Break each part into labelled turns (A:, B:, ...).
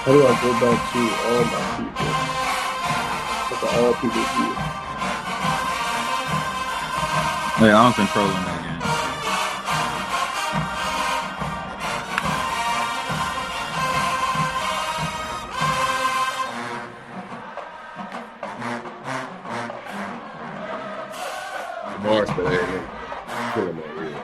A: How do I go back to all my people? Look at all people here.
B: Hey, I'm controlling that game.
C: Marshall, hey, kill him over here.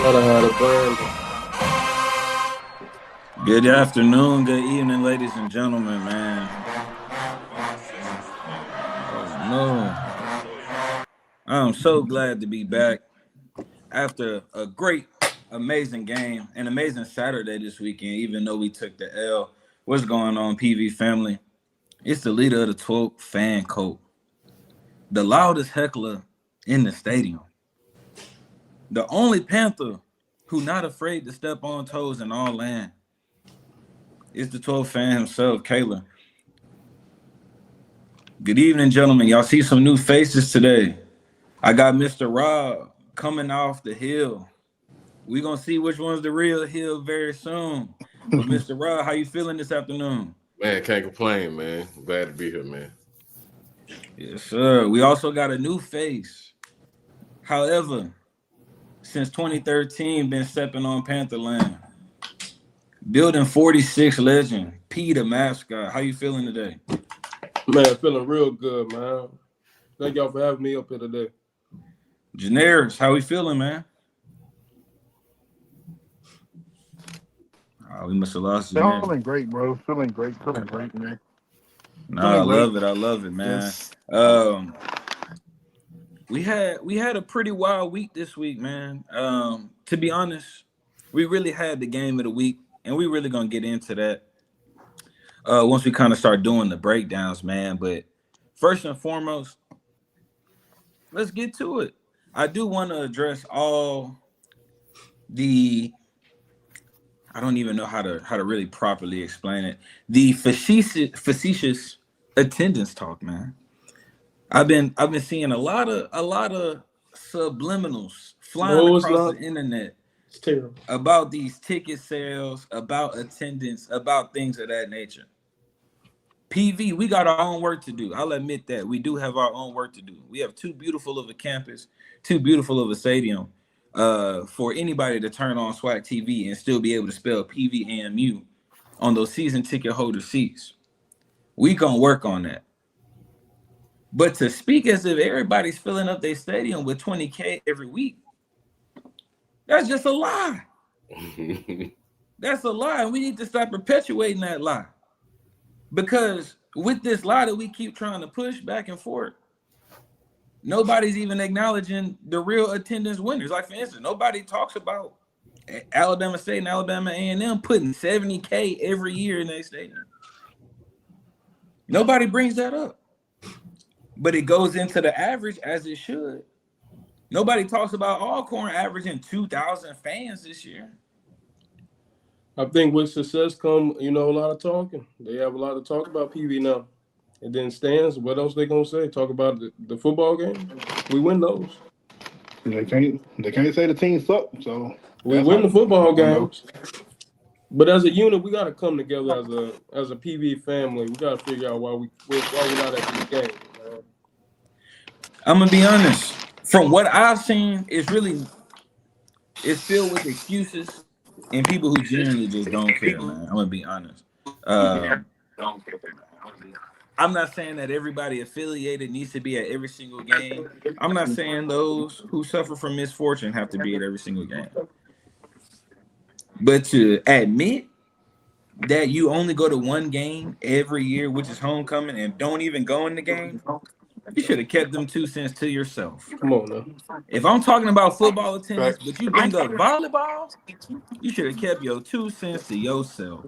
A: Gotta have a brand.
B: Good afternoon, good evening, ladies and gentlemen, man. Oh, no. I'm so glad to be back after a great, amazing game, an amazing Saturday this weekend, even though we took the L. What's going on, PV family? It's the leader of the 12th fan cult, the loudest heckler in the stadium, the only Panther who not afraid to step on toes in all land. It's the 12th fan himself, Kayla. Good evening, gentlemen. Y'all see some new faces today. I got Mr. Rob coming off the hill. We're going to see which one's the real hill very soon. But Mr. Rob, how you feeling this afternoon?
C: Man, can't complain, man. Glad to be here, man.
B: Yes, sir. We also got a new face. However, since 2013, been stepping on Pantherland. Building 46 legend, P the mascot. How you feeling today?
A: Man, feeling real good, man. Thank y'all for having me up here today.
B: Janaris, how we feeling, man? Oh, we must have lost Janaris.
D: Feeling great, bro. Feeling great, man.
B: Nah, I love it, man. Yes. We had a pretty wild week this week, man. To be honest, we really had the game of the week, and we really gonna get into that once we kind of start doing the breakdowns, man. But first and foremost, let's get to it. I do want to address all the, I don't even know how to really properly explain it. The facetious attendance talk, man. I've been seeing a lot of subliminals flying across the internet.
A: It's terrible.
B: About these ticket sales, about attendance, about things of that nature. PV, we got our own work to do. I'll admit that. We do have our own work to do. We have too beautiful of a campus, too beautiful of a stadium for anybody to turn on SWAC TV and still be able to spell PVAMU on those season ticket holder seats. We gonna work on that. But to speak as if everybody's filling up their stadium with 20K every week, that's just a lie. That's a lie. And we need to stop perpetuating that lie. Because with this lie that we keep trying to push back and forth, nobody's even acknowledging the real attendance winners. Like, for instance, nobody talks about Alabama State and Alabama A&M putting 70K every year in their stadium. Nobody brings that up. But it goes into the average as it should. Nobody talks about Alcorn averaging 2,000 fans this year.
A: I think with success come, a lot of talking. They have a lot to talk about PV now. And then stands, what else they gonna say? Talk about the football game? We win those.
D: They can't say the team suck, so
A: we win the football games. But as a unit, we gotta come together as a PV family. We gotta figure out why we're not at this game.
B: I'm gonna be honest. From what I've seen, it's filled with excuses and people who genuinely just don't care, man. I'm gonna be honest. I'm not saying that everybody affiliated needs to be at every single game. I'm not saying those who suffer from misfortune have to be at every single game. But to admit that you only go to one game every year, which is homecoming, and don't even go in the game, you should have kept them 2 cents to yourself.
A: Come on now.
B: If I'm talking about football attendance,
D: Facts.
B: but you bring up volleyball, you should have kept your 2 cents to yourself.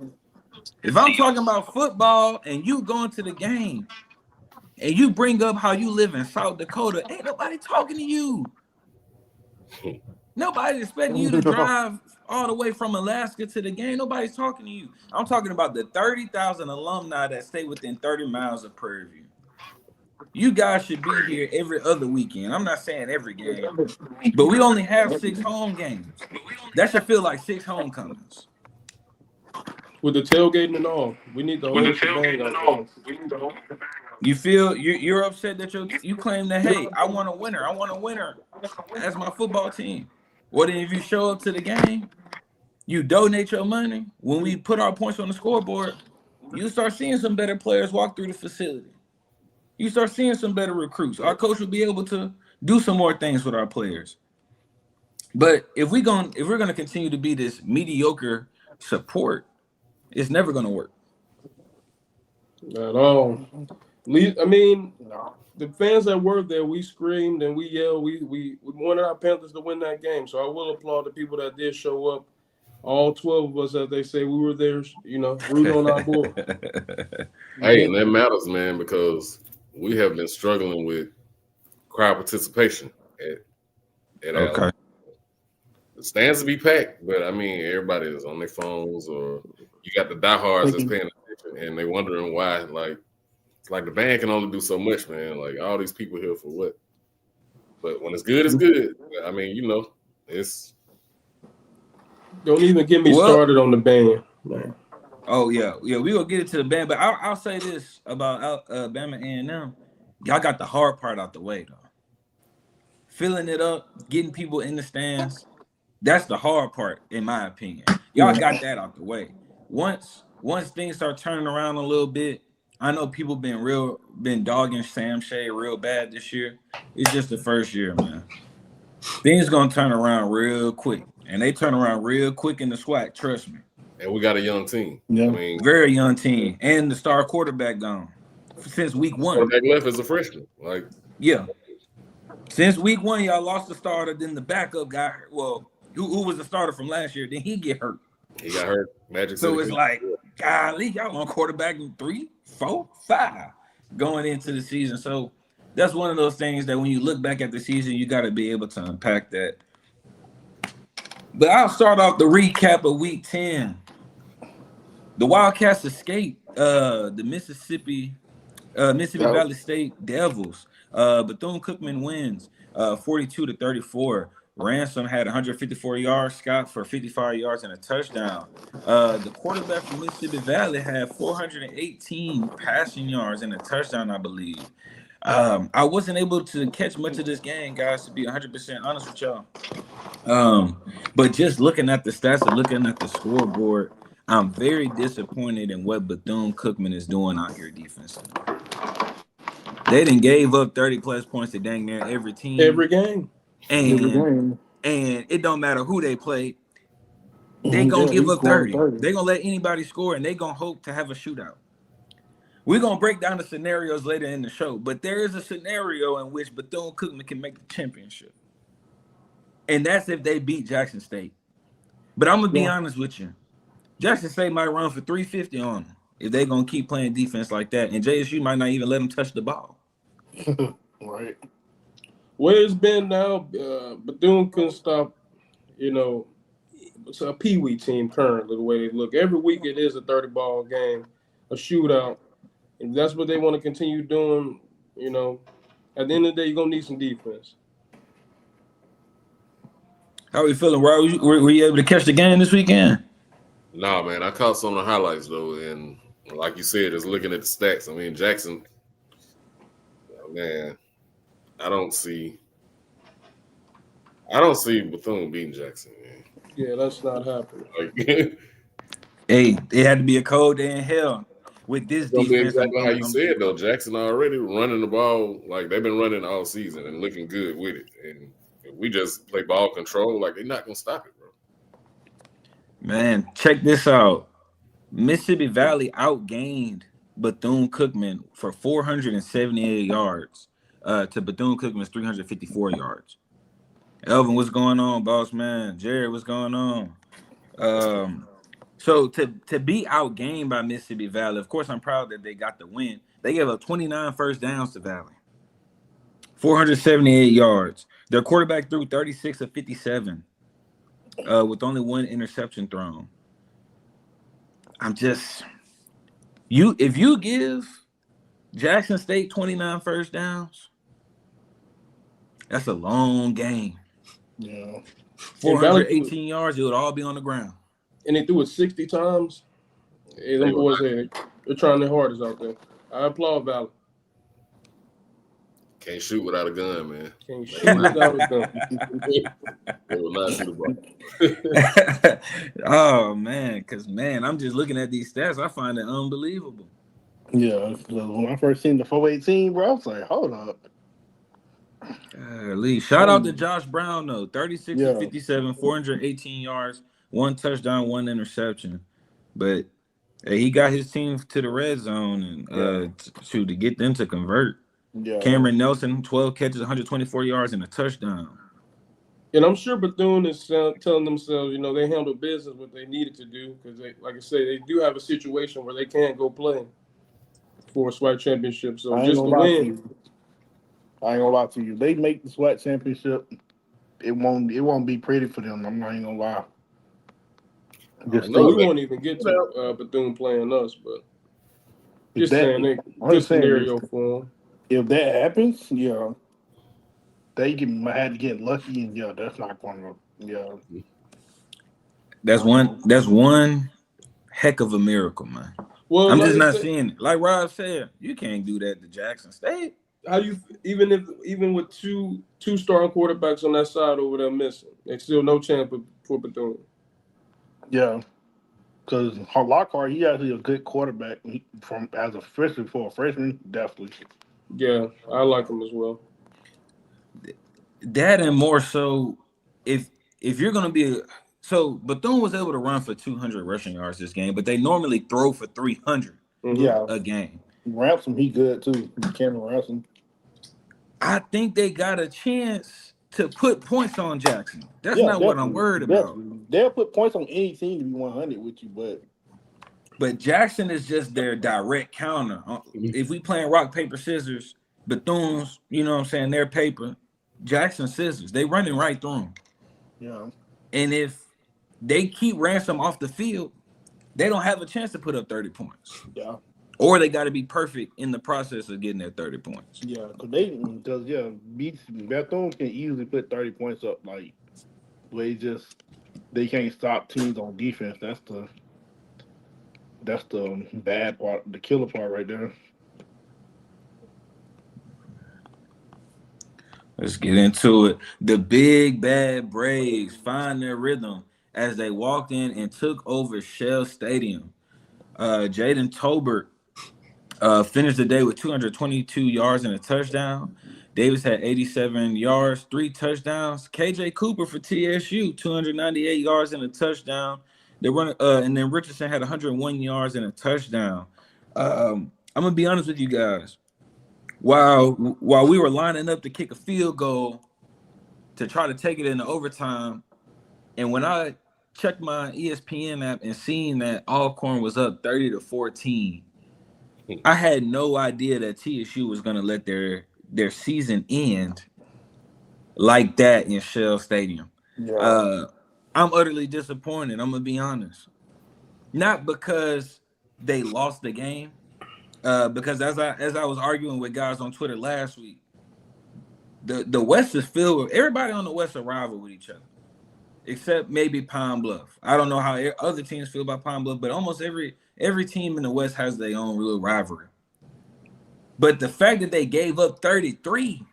B: If I'm talking about football and you going to the game and you bring up how you live in South Dakota, ain't nobody talking to you. Nobody's expecting you to drive all the way from Alaska to the game. Nobody's talking to you. I'm talking about the 30,000 alumni that stay within 30 miles of Prairie View. You guys should be here every other weekend. I'm not saying every game, but we only have 6 home games. That should feel like 6 homecomings.
A: With the tailgating and all, we need the whole shebang out there.
B: You feel you're upset that you claim that, hey, I want a winner. I want a winner as my football team. Well, then if you show up to the game, you donate your money. When we put our points on the scoreboard, you start seeing some better players walk through the facility. You start seeing some better recruits. Our coach will be able to do some more things with our players. But if we're gonna continue to be this mediocre support, it's never gonna work.
A: At all. I mean, the fans that were there, we screamed and we yelled. We wanted our Panthers to win that game. So I will applaud the people that did show up. All 12 of us, as they say, we were there, rooting on our boy.
C: Hey, and that matters, man, because we have been struggling with crowd participation at
B: Okay.
C: The stands to be packed, but I mean, everybody is on their phones, or you got the diehards that's paying attention, and they wondering why. Like the band can only do so much, man. Like all these people here for what? But when it's good, it's good. I mean, it's.
A: Don't even get me started on the band, man.
B: Oh yeah, we gonna get it to the band, but I'll say this about Bama A&M. Y'all got the hard part out the way though. Filling it up, getting people in the stands. That's the hard part, in my opinion. Y'all got that out the way. Once things start turning around a little bit, I know people been dogging Sam Shea real bad this year. It's just the first year, man. Things gonna turn around real quick, and they turn around real quick in the SWAC. Trust me.
C: And we got a young team.
D: Yeah.
C: I mean,
B: Very young team, and the star quarterback gone since week 1.
C: Quarterback left as a freshman. Like,
B: yeah, since week 1, y'all lost the starter. Then the backup got hurt. Well, who was the starter from last year? Then he get hurt.
C: he got hurt. Magic.
B: So
C: City
B: it's like, golly, y'all on quarterback in 3, 4, 5 going into the season. So that's one of those things that when you look back at the season, you got to be able to unpack that. But I'll start off the recap of week 10. The Wildcats escaped the Mississippi Valley State Devils. Bethune-Cookman wins 42-34. Ransom had 154 yards, Scott for 55 yards and a touchdown. The quarterback from Mississippi Valley had 418 passing yards and a touchdown, I believe. I wasn't able to catch much of this game, guys, to be 100% honest with y'all. But just looking at the stats and looking at the scoreboard, I'm very disappointed in what Bethune-Cookman is doing out here defensively. They done gave up 30-plus points to dang near every team.
A: Every game.
B: And it don't matter who they play. They going to give up 30. They're going to let anybody score, and they going to hope to have a shootout. We're going to break down the scenarios later in the show, but there is a scenario in which Bethune-Cookman can make the championship. And that's if they beat Jackson State. But I'm going to be honest with you. Jackson State might run for 350 on them if they're going to keep playing defense like that. And JSU might not even let them touch the ball.
D: Right.
A: Where it's been now, Bethune couldn't stop, it's a peewee team currently, the way they look. Every week it is a 30-ball game, a shootout. And that's what they want to continue doing, at the end of the day, you're going to need some defense.
B: How are we feeling, Rob? Were you able to catch the game this weekend?
C: Nah, man, I caught some of the highlights though, and like you said, just looking at the stats. I mean, Jackson, man, I don't see Bethune beating Jackson, man.
A: Yeah, that's not happening.
C: Like,
B: hey, it had to be a cold day in hell with this defense.
C: Exactly how you said though. Jackson already running the ball like they've been running all season and looking good with it, and if we just play ball control, like they're not gonna stop it, bro.
B: Man, check this out. Mississippi Valley outgained Bethune-Cookman for 478 yards to Bethune-Cookman's 354 yards. Elvin, what's going on, boss man? Jared, what's going on? So to be outgained by Mississippi Valley, of course, I'm proud that they got the win. They gave up 29 first downs to Valley, 478 yards. Their quarterback threw 36 of 57 with only one interception thrown. If you give Jackson State 29 first downs, that's a long game.
D: Yeah.
B: 418 yards, it would all be on the ground.
A: And they threw it 60 times. Hey, them boys, they're trying their hardest out there. I applaud Valley.
C: Can't shoot without a gun, man.
A: Can't shoot without a gun.
C: They will not shoot the ball.
B: Oh, man, because, man, I'm just looking at these stats. I find it unbelievable.
D: Yeah. When I first seen the 418, bro, I was like, hold up.
B: Lee, shout out to Josh Brown, though. 36 of 57, 418 yards, one touchdown, one interception. But he got his team to the red zone and to get them to convert.
D: Yeah.
B: Cameron Nelson, 12 catches, 124 yards, and a touchdown.
A: And I'm sure Bethune is telling themselves, they handled business what they needed to do because, like I say, they do have a situation where they can't go play for a SWAC championship. So just to win.
D: I ain't gonna lie to you. They make the SWAC championship. It won't be pretty for them. I'm not even gonna lie.
A: We won't even get to Bethune playing us, but just saying, good scenario for them.
D: If that happens, they might have to get lucky, and that's not going to.
B: That's one heck of a miracle, man. Well, I'm just not seeing it. Like Rob said, you can't do that to Jackson State.
A: How you even with two starting quarterbacks on that side over there missing, there's still no chance for Bethune.
D: Yeah, because Lockhart, he actually a good quarterback as a freshman for a freshman, definitely.
A: Yeah, I like him as well.
B: That and more so, if you're gonna be so Bethune was able to run for 200 rushing yards this game, but they normally throw for 300 a game.
D: Ransom, he good too. Cameron Ransom.
B: I think they got a chance to put points on Jackson. That's not what I'm worried about.
D: They'll put points on any team to be 100 with you,
B: but Jackson is just their direct counter. If we playing rock, paper, scissors, Bethune's, their paper, Jackson scissors. They running right through them.
D: Yeah.
B: And if they keep Ransom off the field, they don't have a chance to put up 30 points.
D: Yeah.
B: Or they got to be perfect in the process of getting their 30 points.
D: Yeah, because Bethune can easily put 30 points up. Like, they can't stop teams on defense. That's the bad part, the killer part right there.
B: Let's get into it. The big bad Braves find their rhythm as they walked in and took over Shell Stadium. Jaden Tolbert finished the day with 222 yards and a touchdown. Davis had 87 yards, 3 touchdowns. KJ Cooper for TSU, 298 yards and a touchdown. And then Richardson had 101 yards and a touchdown. I'm gonna be honest with you guys. While we were lining up to kick a field goal to try to take it into overtime, and when I checked my ESPN app and seen that Alcorn was up 30-14, I had no idea that TSU was going to let their season end like that in Shell Stadium. Yeah. I'm utterly disappointed. I'm going to be honest. Not because they lost the game, because as I was arguing with guys on Twitter last week, the West is filled with everybody on the West are rival with each other, except maybe Pine Bluff. I don't know how other teams feel about Pine Bluff, but almost every team in the West has their own real rivalry. But the fact that they gave up 33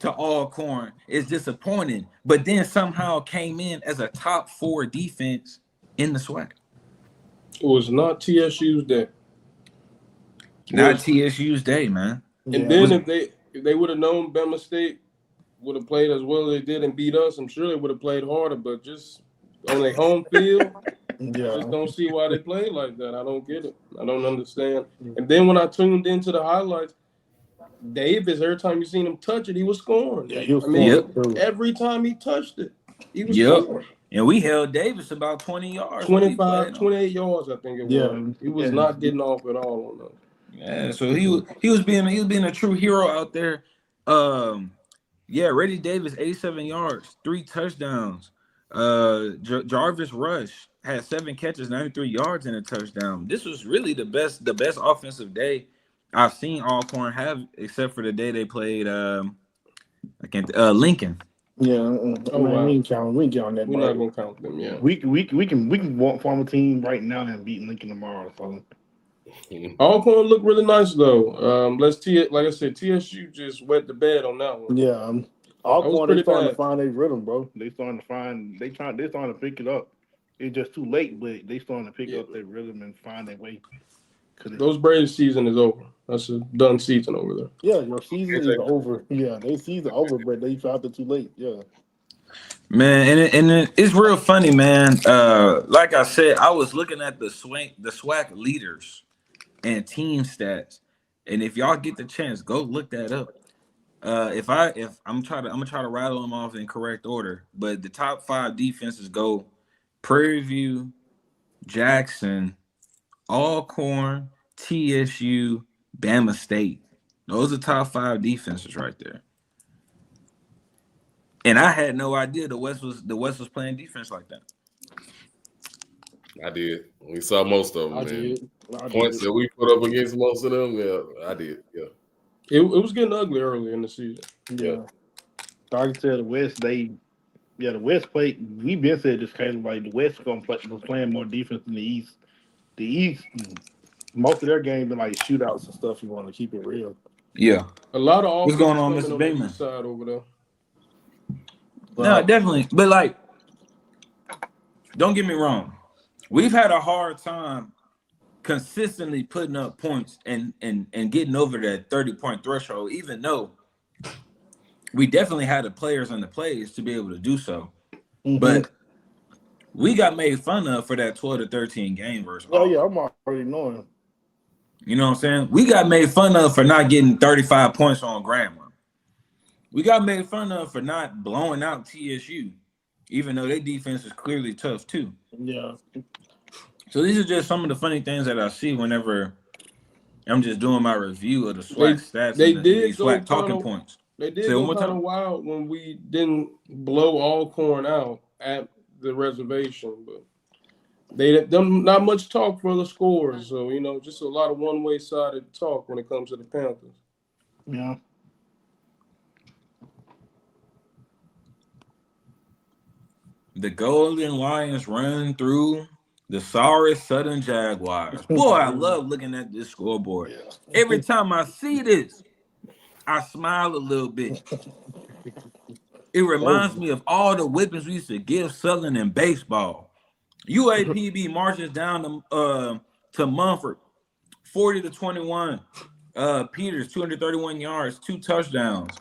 B: to Alcorn is disappointing, but then somehow came in as a top 4 defense in the SWAC.
A: It was not TSU's day.
B: Not TSU's day, man.
A: And then if they would have known Bama State would have played as well as they did and beat us, I'm sure they would have played harder, but just on their home field, I just don't see why they play like that. I don't get it. I don't understand. And then when I tuned into the highlights, Davis, every time you seen him touch it, he was scoring.
D: Yeah, he was scoring.
A: Every time he touched it, he was
B: Yep.
A: scoring.
B: And we held Davis about 20 yards.
A: 25, 28 yards, I think it was.
D: Yeah.
A: He was not getting off at all on those.
B: Yeah, so he was being a true hero out there. Reddy Davis, 87 yards, 3 touchdowns. Jarvis Rush had 7 catches, 93 yards, and a touchdown. This was really the best offensive day I've seen Alcorn have, except for the day they played Lincoln.
D: Yeah, we ain't counting that.
A: We're not gonna count them. Yeah,
D: we can form a team right now and beat Lincoln tomorrow. So
A: Alcorn looked really nice though. Like I said, TSU just wet the bed on that one.
D: Yeah, Alcorn they starting to find their rhythm, bro. They starting to pick it up. It's just too late, but they starting to pick up their rhythm and find their way.
A: Those Braves season is over. That's a done season over there.
D: Yeah, your season is over. Yeah, their season over, but they found it too late. Yeah.
B: Man, and it's real funny, man. Like I said, I was looking at the SWAC leaders and team stats, and if y'all get the chance, go look that up. I'm gonna try to rattle them off in correct order, but the top 5 defenses go Prairie View, Jackson, Alcorn, TSU, Bama State. Those are top 5 defenses right there. And I had no idea the West was playing defense like that.
C: I did. We saw most of them.
A: I did.
C: Points that we put up against most of them. Yeah, I did. Yeah.
A: It was getting ugly early in the season.
D: Yeah. Like I said, the West the West played. We've been said this kind of like the West was playing more defense than the East. The East, most of their game been like shootouts and stuff. You want to keep it real.
B: Yeah.
A: A lot of
B: what's going on, Mr. Bateman?
A: Side over there.
B: No, definitely. But like, don't get me wrong. We've had a hard time consistently putting up points and getting over that 30-point threshold, even though we definitely had the players and the plays to be able to do so. Mm-hmm. But we got made fun of for that 12-13 game versus.
D: Oh yeah, I'm already knowing.
B: You know what I'm saying? We got made fun of for not getting 35 points on Grandma. We got made fun of for not blowing out TSU, even though their defense is clearly tough too.
D: Yeah.
B: So these are just some of the funny things that I see whenever I'm just doing my review of the SWAC stats.
A: They did go
B: SWAC talking points.
A: They did go kind of wild when we didn't blow Alcorn out at the reservation, but they not much talk for the scores. So just a lot of one-way sided talk when it comes to the Panthers.
D: Yeah.
B: The Golden Lions run through the sorry Southern Jaguars. Boy, I love looking at this scoreboard. Yeah. Every time I see this, I smile a little bit. It reminds me of all the whippings we used to give Southern in baseball. UAPB marches down to Mumford, 40-21. Peters, 231 yards, 2 touchdowns.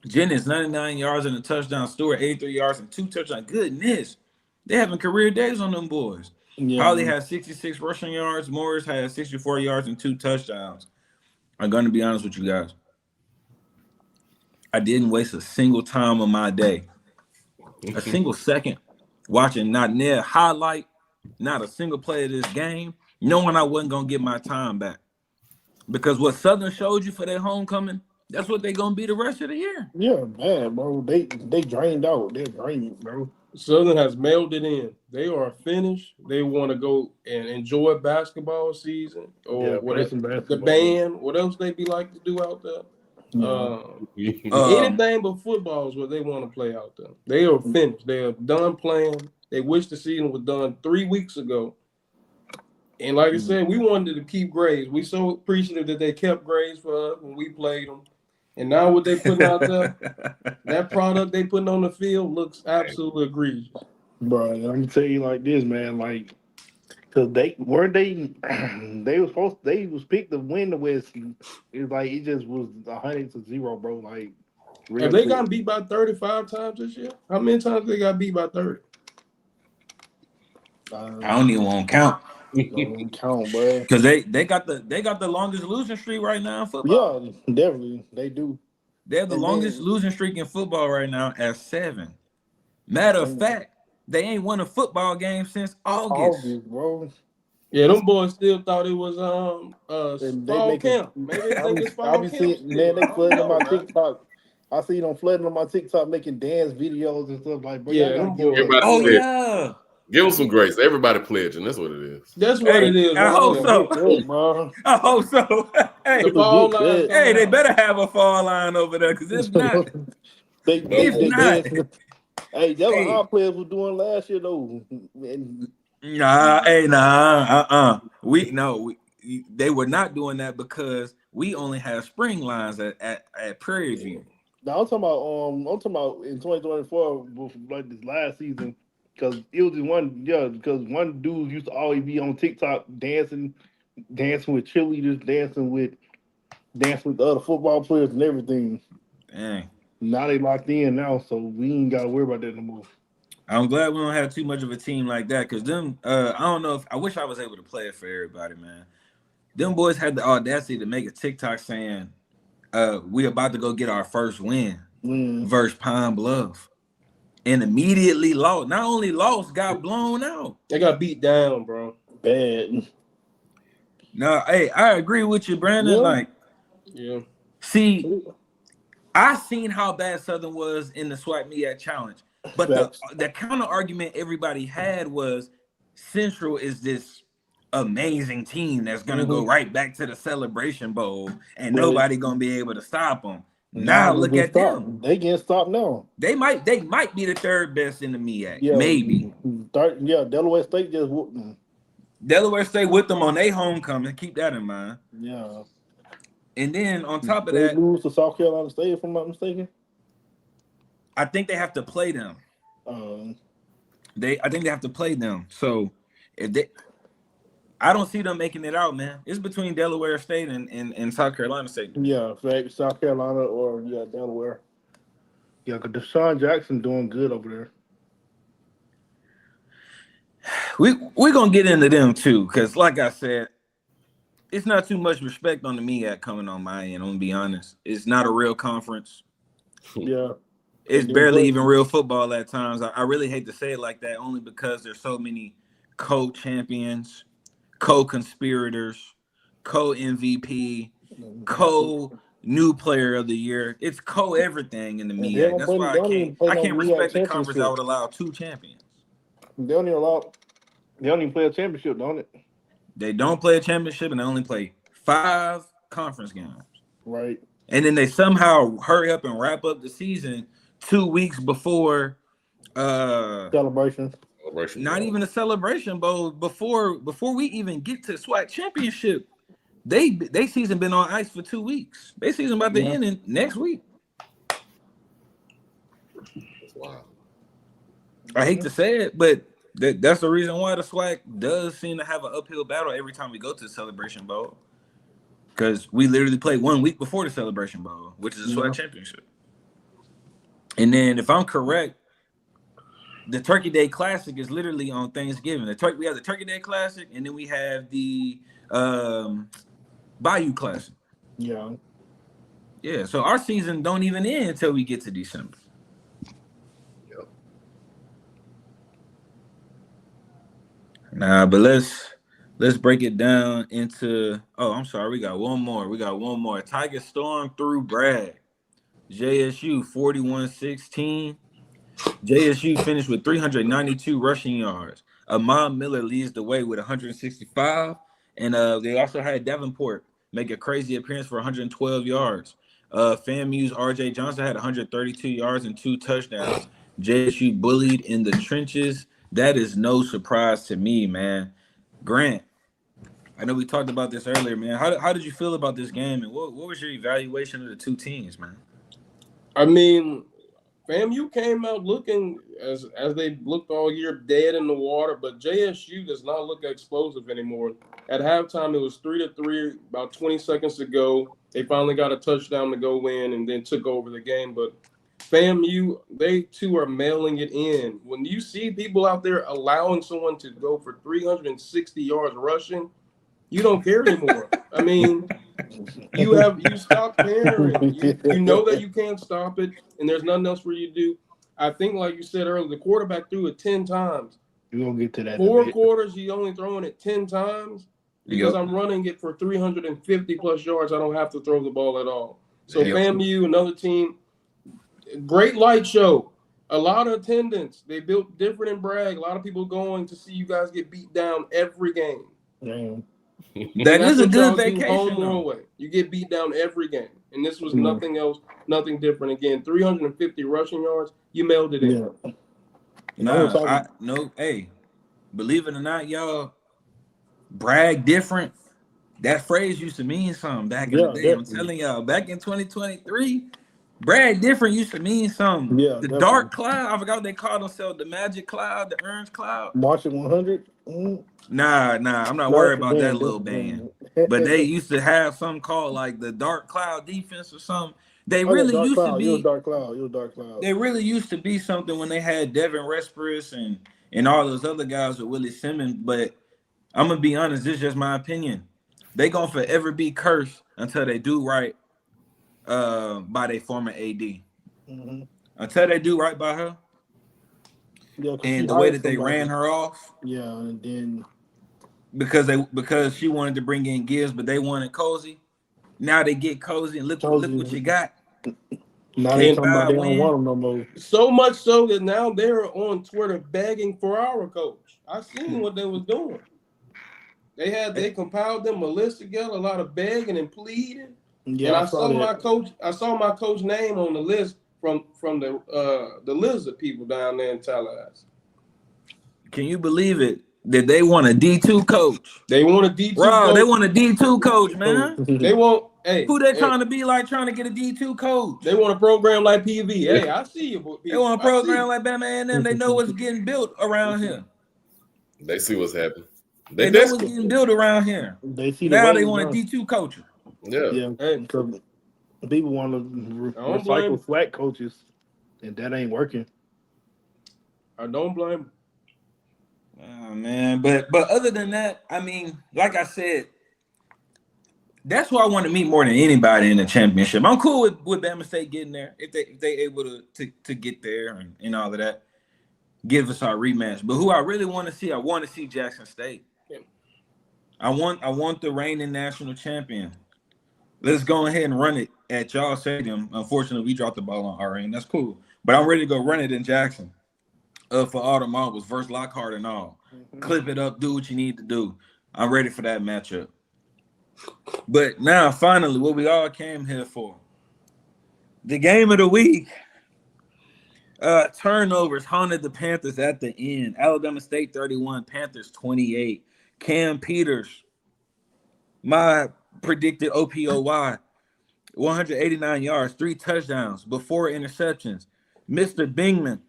B: Jennings, 99 yards and a touchdown. Stewart, 83 yards and 2 touchdowns. Goodness, they having career days on them boys. Yeah. Holly had 66 rushing yards. Morris had 64 yards and 2 touchdowns. I'm going to be honest with you guys. I didn't waste a single time of my day, a single second, watching not near highlight, not a single play of this game, knowing I wasn't going to get my time back. Because what Southern showed you for their homecoming, that's what they're going to be the rest of the year.
D: Yeah, man, bro. They drained out. They're drained, bro.
A: Southern has mailed it in. They are finished. They want to go and enjoy basketball season or the band. What else they be like to do out there? Anything but football is what they want to play out there. They are finished. They are done playing. They wish the season was done 3 weeks ago. And like I said, we wanted to keep grades. We so appreciative that they kept grades for us when we played them. And now what they putting out there, that product they putting on the field looks absolutely egregious.
D: Bro, I'm gonna tell you like this, man. Like, cause they was picked to win the West. It's like it just was 100-0, bro. Like,
A: have they gotten beat by 35 times this year? How many times they got beat by 30?
B: I don't even want to count.
D: Don't count, bro.
B: Because they got the longest losing streak right now in football.
D: Yeah, definitely. They do.
B: They have the longest losing streak in football right now at 7. Matter of fact, they ain't won a football game since August.
D: Bro.
A: Yeah, them boys still thought it was fall camp. Maybe they think it's fall camp.
D: Seeing, man, they flooding on my TikTok. I see them flooding on my TikTok making dance videos and stuff like. Bro,
A: Yeah, them boys.
B: Yeah.
C: Give them some grace. Everybody pledging. That's what it is.
A: That's what it is.
B: I hope so.
D: Bro.
B: I hope so. Hey,
A: The fall line.
B: hey, they better have a fall line over there, because if not,
D: they
B: not.
D: Hey, that's what our players were doing last year though. And,
B: they were not doing that because we only have spring lines at Prairie View.
D: now I'm talking about in 2024, like this last season, because it was because one dude used to always be on TikTok dancing with cheerleaders, dancing with the other football players and everything.
B: Dang.
D: Now they locked in now, so we ain't gotta worry about that no more.
B: I'm glad we don't have too much of a team like that, because them, I don't know if I wish I was able to play it for everybody, man. Them boys had the audacity to make a TikTok saying, we about to go get our first win versus Pine Bluff. And immediately lost. Not only lost, got blown out.
A: They got beat down, bro.
D: Bad.
B: No, hey, I agree with you, Brandon. See, I seen how bad Southern was in the SWAC MEAC challenge. But the counter argument everybody had was Central is this amazing team that's gonna go right back to the Celebration Bowl, and nobody gonna be able to stop them. Now look at them.
D: They getting stopped now.
B: They might be the third best in the MEAC.
D: Yeah,
B: maybe.
D: Delaware State just whooped them.
B: Delaware State with them on their homecoming. Keep that in mind.
D: Yeah.
B: And then on top of
D: they
B: that,
D: lose to South Carolina State, if I'm not mistaken.
B: I think they have to play them. I think they have to play them. So I don't see them making it out, man. It's between Delaware State and South Carolina State.
D: Yeah, South Carolina or Delaware. Yeah, because Deshaun Jackson doing good over there.
B: We're gonna get into them too, because like I said, it's not too much respect on the MEAC coming on my end. I'm gonna be honest. It's not a real conference.
D: Yeah.
B: It's barely even real football at times. I really hate to say it like that, only because there's so many co-champions, co-conspirators, co-MVP, co-new player of the year. It's co-everything in the MEAC. That's why I can't respect the conference that would allow 2 champions.
D: They don't even play a championship, don't it?
B: They don't play a championship, and they only play 5 conference games.
D: Right.
B: And then they somehow hurry up and wrap up the season 2 weeks before
D: celebration.
B: Not even a celebration bowl. Before we even get to SWAC championship, they season been on ice for 2 weeks. They season about to end in next week.
C: Wow.
B: I hate to say it, but that's the reason why the SWAC does seem to have an uphill battle every time we go to the Celebration Bowl. Because we literally play 1 week before the Celebration Bowl, which is a SWAC championship. And then, if I'm correct, the Turkey Day Classic is literally on Thanksgiving. We have the Turkey Day Classic, and then we have the Bayou Classic.
D: Yeah.
B: Yeah, so our season don't even end until we get to December.
C: Yep.
B: Nah, but let's break it down into. Oh, I'm sorry. We got one more. Tiger Storm through Bragg. JSU 41-16. JSU finished with 392 rushing yards. Ahmad Miller leads the way with 165. And they also had Davenport make a crazy appearance for 112 yards. FAMU's RJ Johnson had 132 yards and 2 touchdowns. JSU bullied in the trenches. That is no surprise to me, man. Grant, I know we talked about this earlier, man. How did you feel about this game, and what was your evaluation of the 2 teams, man?
A: I mean, FAMU came out looking as they looked all year dead in the water, but JSU does not look explosive anymore. At halftime, it was 3-3, about 20 seconds to go. They finally got a touchdown to go in and then took over the game. But FAMU, they too are mailing it in. When you see people out there allowing someone to go for 360 yards rushing, you don't care anymore. I mean, you stop caring. You know that you can't stop it, and there's nothing else for you to do. I think, like you said earlier, the quarterback threw it 10 times.
D: You're gonna get to that.
A: 4 quarters, you only throwing it 10 times because
B: Yep.
A: I'm running it for 350 plus yards. I don't have to throw the ball at all. So
B: Yep.
A: FAMU, another team, great light show. A lot of attendance. They built different in Bragg. A lot of people going to see you guys get beat down every game.
D: Damn.
B: That
A: That's
B: is a
A: what
B: good
A: y'all do
B: vacation.
A: home or
B: though.
A: away. You get beat down every game. And this was nothing else, nothing different. Again, 350 rushing yards. You mailed it in.
D: Yeah.
B: Hey, believe it or not, y'all, brag different. That phrase used to mean something back in the day. I'm telling y'all, back in 2023, brag different used to mean something.
D: Yeah,
B: the
D: definitely.
B: dark cloud, I forgot what they called themselves, the magic cloud, the orange cloud.
D: Marching 100.
B: Nah, I'm not worried about that little band. But they used to have something called like the dark cloud defense or something. They really used to be.
D: You're a dark cloud. You're a dark cloud.
B: They really used to be something when they had Devin Resperis and all those other guys with Willie Simmons. But I'm gonna be honest, this is just my opinion. They gonna forever be cursed until they do right by their former AD.
D: Mm-hmm.
B: Until they do right by her.
D: Yeah,
B: and the way that they ran her off.
D: Yeah, and then
B: because she wanted to bring in Gibbs, but they wanted Cozy. Now they get Cozy, and look what you got.
D: Now they talking about they don't want him no more.
A: So much so that now they're on Twitter begging for our coach. I seen what they was doing. They compiled them a list together, a lot of begging and pleading. Yeah, and I saw my coach name on the list from the lizard people down there in Tallahassee.
B: Can you believe it? That they want a D2 coach.
A: They want a D2
B: coach. They want a D2 coach, man.
A: They want
B: who they trying to be like, trying to get a D2 coach.
A: They want a program like PV. Hey, I see you.
B: They want a program like Batman and them. They know what's getting built around here.
C: They see what's happening.
B: They know what's getting built around here. They see now they want a D2 coach.
D: Yeah. Hey, people want to recycle swac coaches, and that ain't working.
A: I don't blame them.
B: Oh, man, but other than that, I mean, like I said, that's who I want to meet more than anybody in the championship. I'm cool with Bama State getting there if they able to get there and all of that. Give us our rematch. But who I really want to see, I want to see Jackson State. I want the reigning national champion. Let's go ahead and run it at y'all stadium. Unfortunately, we dropped the ball on our end. That's cool. But I'm ready to go run it in Jackson. For all the marbles versus Lockhart and all. Mm-hmm. Clip it up, do what you need to do. I'm ready for that matchup. But now, finally, what we all came here for. The game of the week. Turnovers haunted the Panthers at the end. Alabama State 31, Panthers 28. Cam Peters, my predicted OPOY, 189 yards, 3 touchdowns, before interceptions. Mr. Bingman,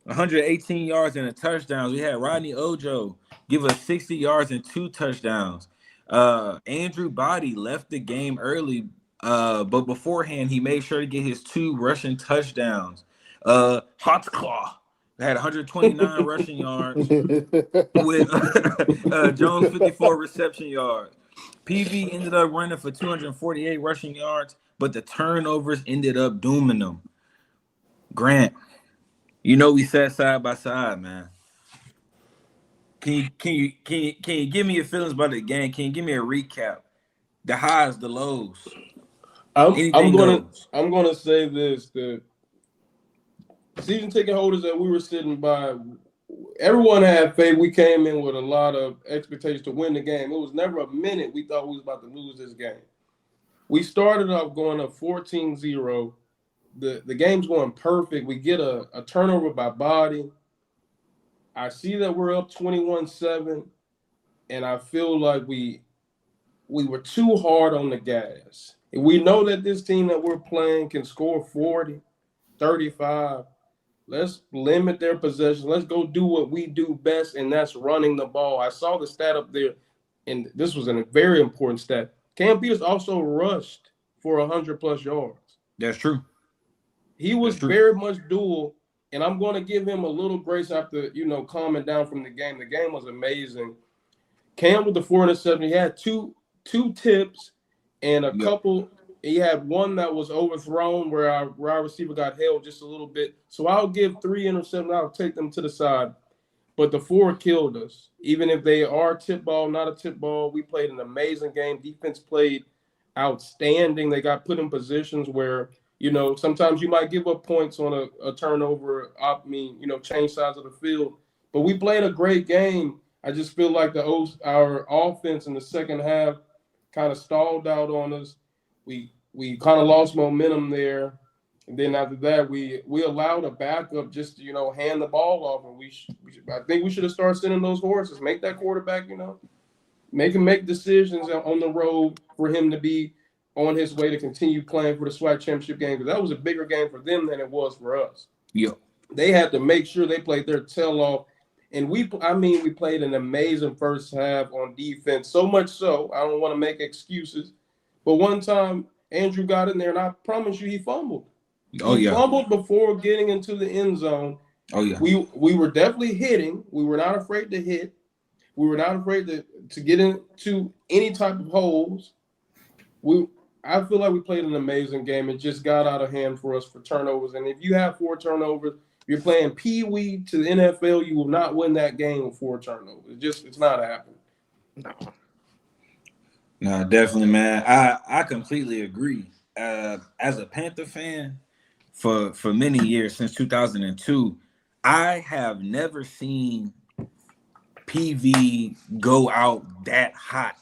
B: 118 yards and a touchdown. We had Rodney Ojo give us 60 yards and 2 touchdowns. Andrew Body left the game early, but beforehand, he made sure to get his 2 rushing touchdowns. Hotsclaw had 129 rushing yards with Jones 54 reception yards. PV ended up running for 248 rushing yards, but the turnovers ended up dooming them. Grant, you know we sat side by side, man. Can you give me your feelings about the game? Can you give me a recap? The highs, the lows.
A: I'm gonna say this: the season ticket holders that we were sitting by, everyone had faith. We came in with a lot of expectations to win the game. It was never a minute we thought we was about to lose this game. We started off going up 14-0. The game's going perfect. We get a turnover by Body. I see that we're up 21-7, and I feel like we were too hard on the gas. We know that this team that we're playing can score 40, 35. Let's limit their possession. Let's go do what we do best, and that's running the ball. I saw the stat up there, and this was a very important stat. Cam Peters also rushed for 100-plus yards.
B: That's true.
A: He was very much dual, and I'm going to give him a little grace after, calming down from the game. The game was amazing. Cam with the 4 interceptions. He had two tips and a couple. He had one that was overthrown where our receiver got held just a little bit. So I'll give 3 interceptions. I'll take them to the side. But the 4 killed us. Even if they are tip ball, not a tip ball, we played an amazing game. Defense played outstanding. They got put in positions where, sometimes you might give up points on a turnover, change sides of the field. But we played a great game. I just feel like our offense in the second half kind of stalled out on us. We kind of lost momentum there. And then after that, we allowed a backup just to, hand the ball off. And I think we should have started sending those horses, make that quarterback, make him make decisions on the road for him to be on his way to continue playing for the SWAC championship game. Because that was a bigger game for them than it was for us.
B: Yeah.
A: They had to make sure they played their tail off. And we played an amazing first half on defense. So much so, I don't want to make excuses. But one time, Andrew got in there, and I promise you, he fumbled. He fumbled before getting into the end zone.
B: Oh, yeah.
A: We were definitely hitting. We were not afraid to hit. We were not afraid to get into any type of holes. I feel like we played an amazing game. It just got out of hand for us for turnovers. And if you have 4 turnovers, you're playing Pee-wee to the NFL, you will not win that game with 4 turnovers. It's not happening.
B: No, definitely, man. I completely agree. As a Panther fan, for many years, since 2002, I have never seen PV go out that hot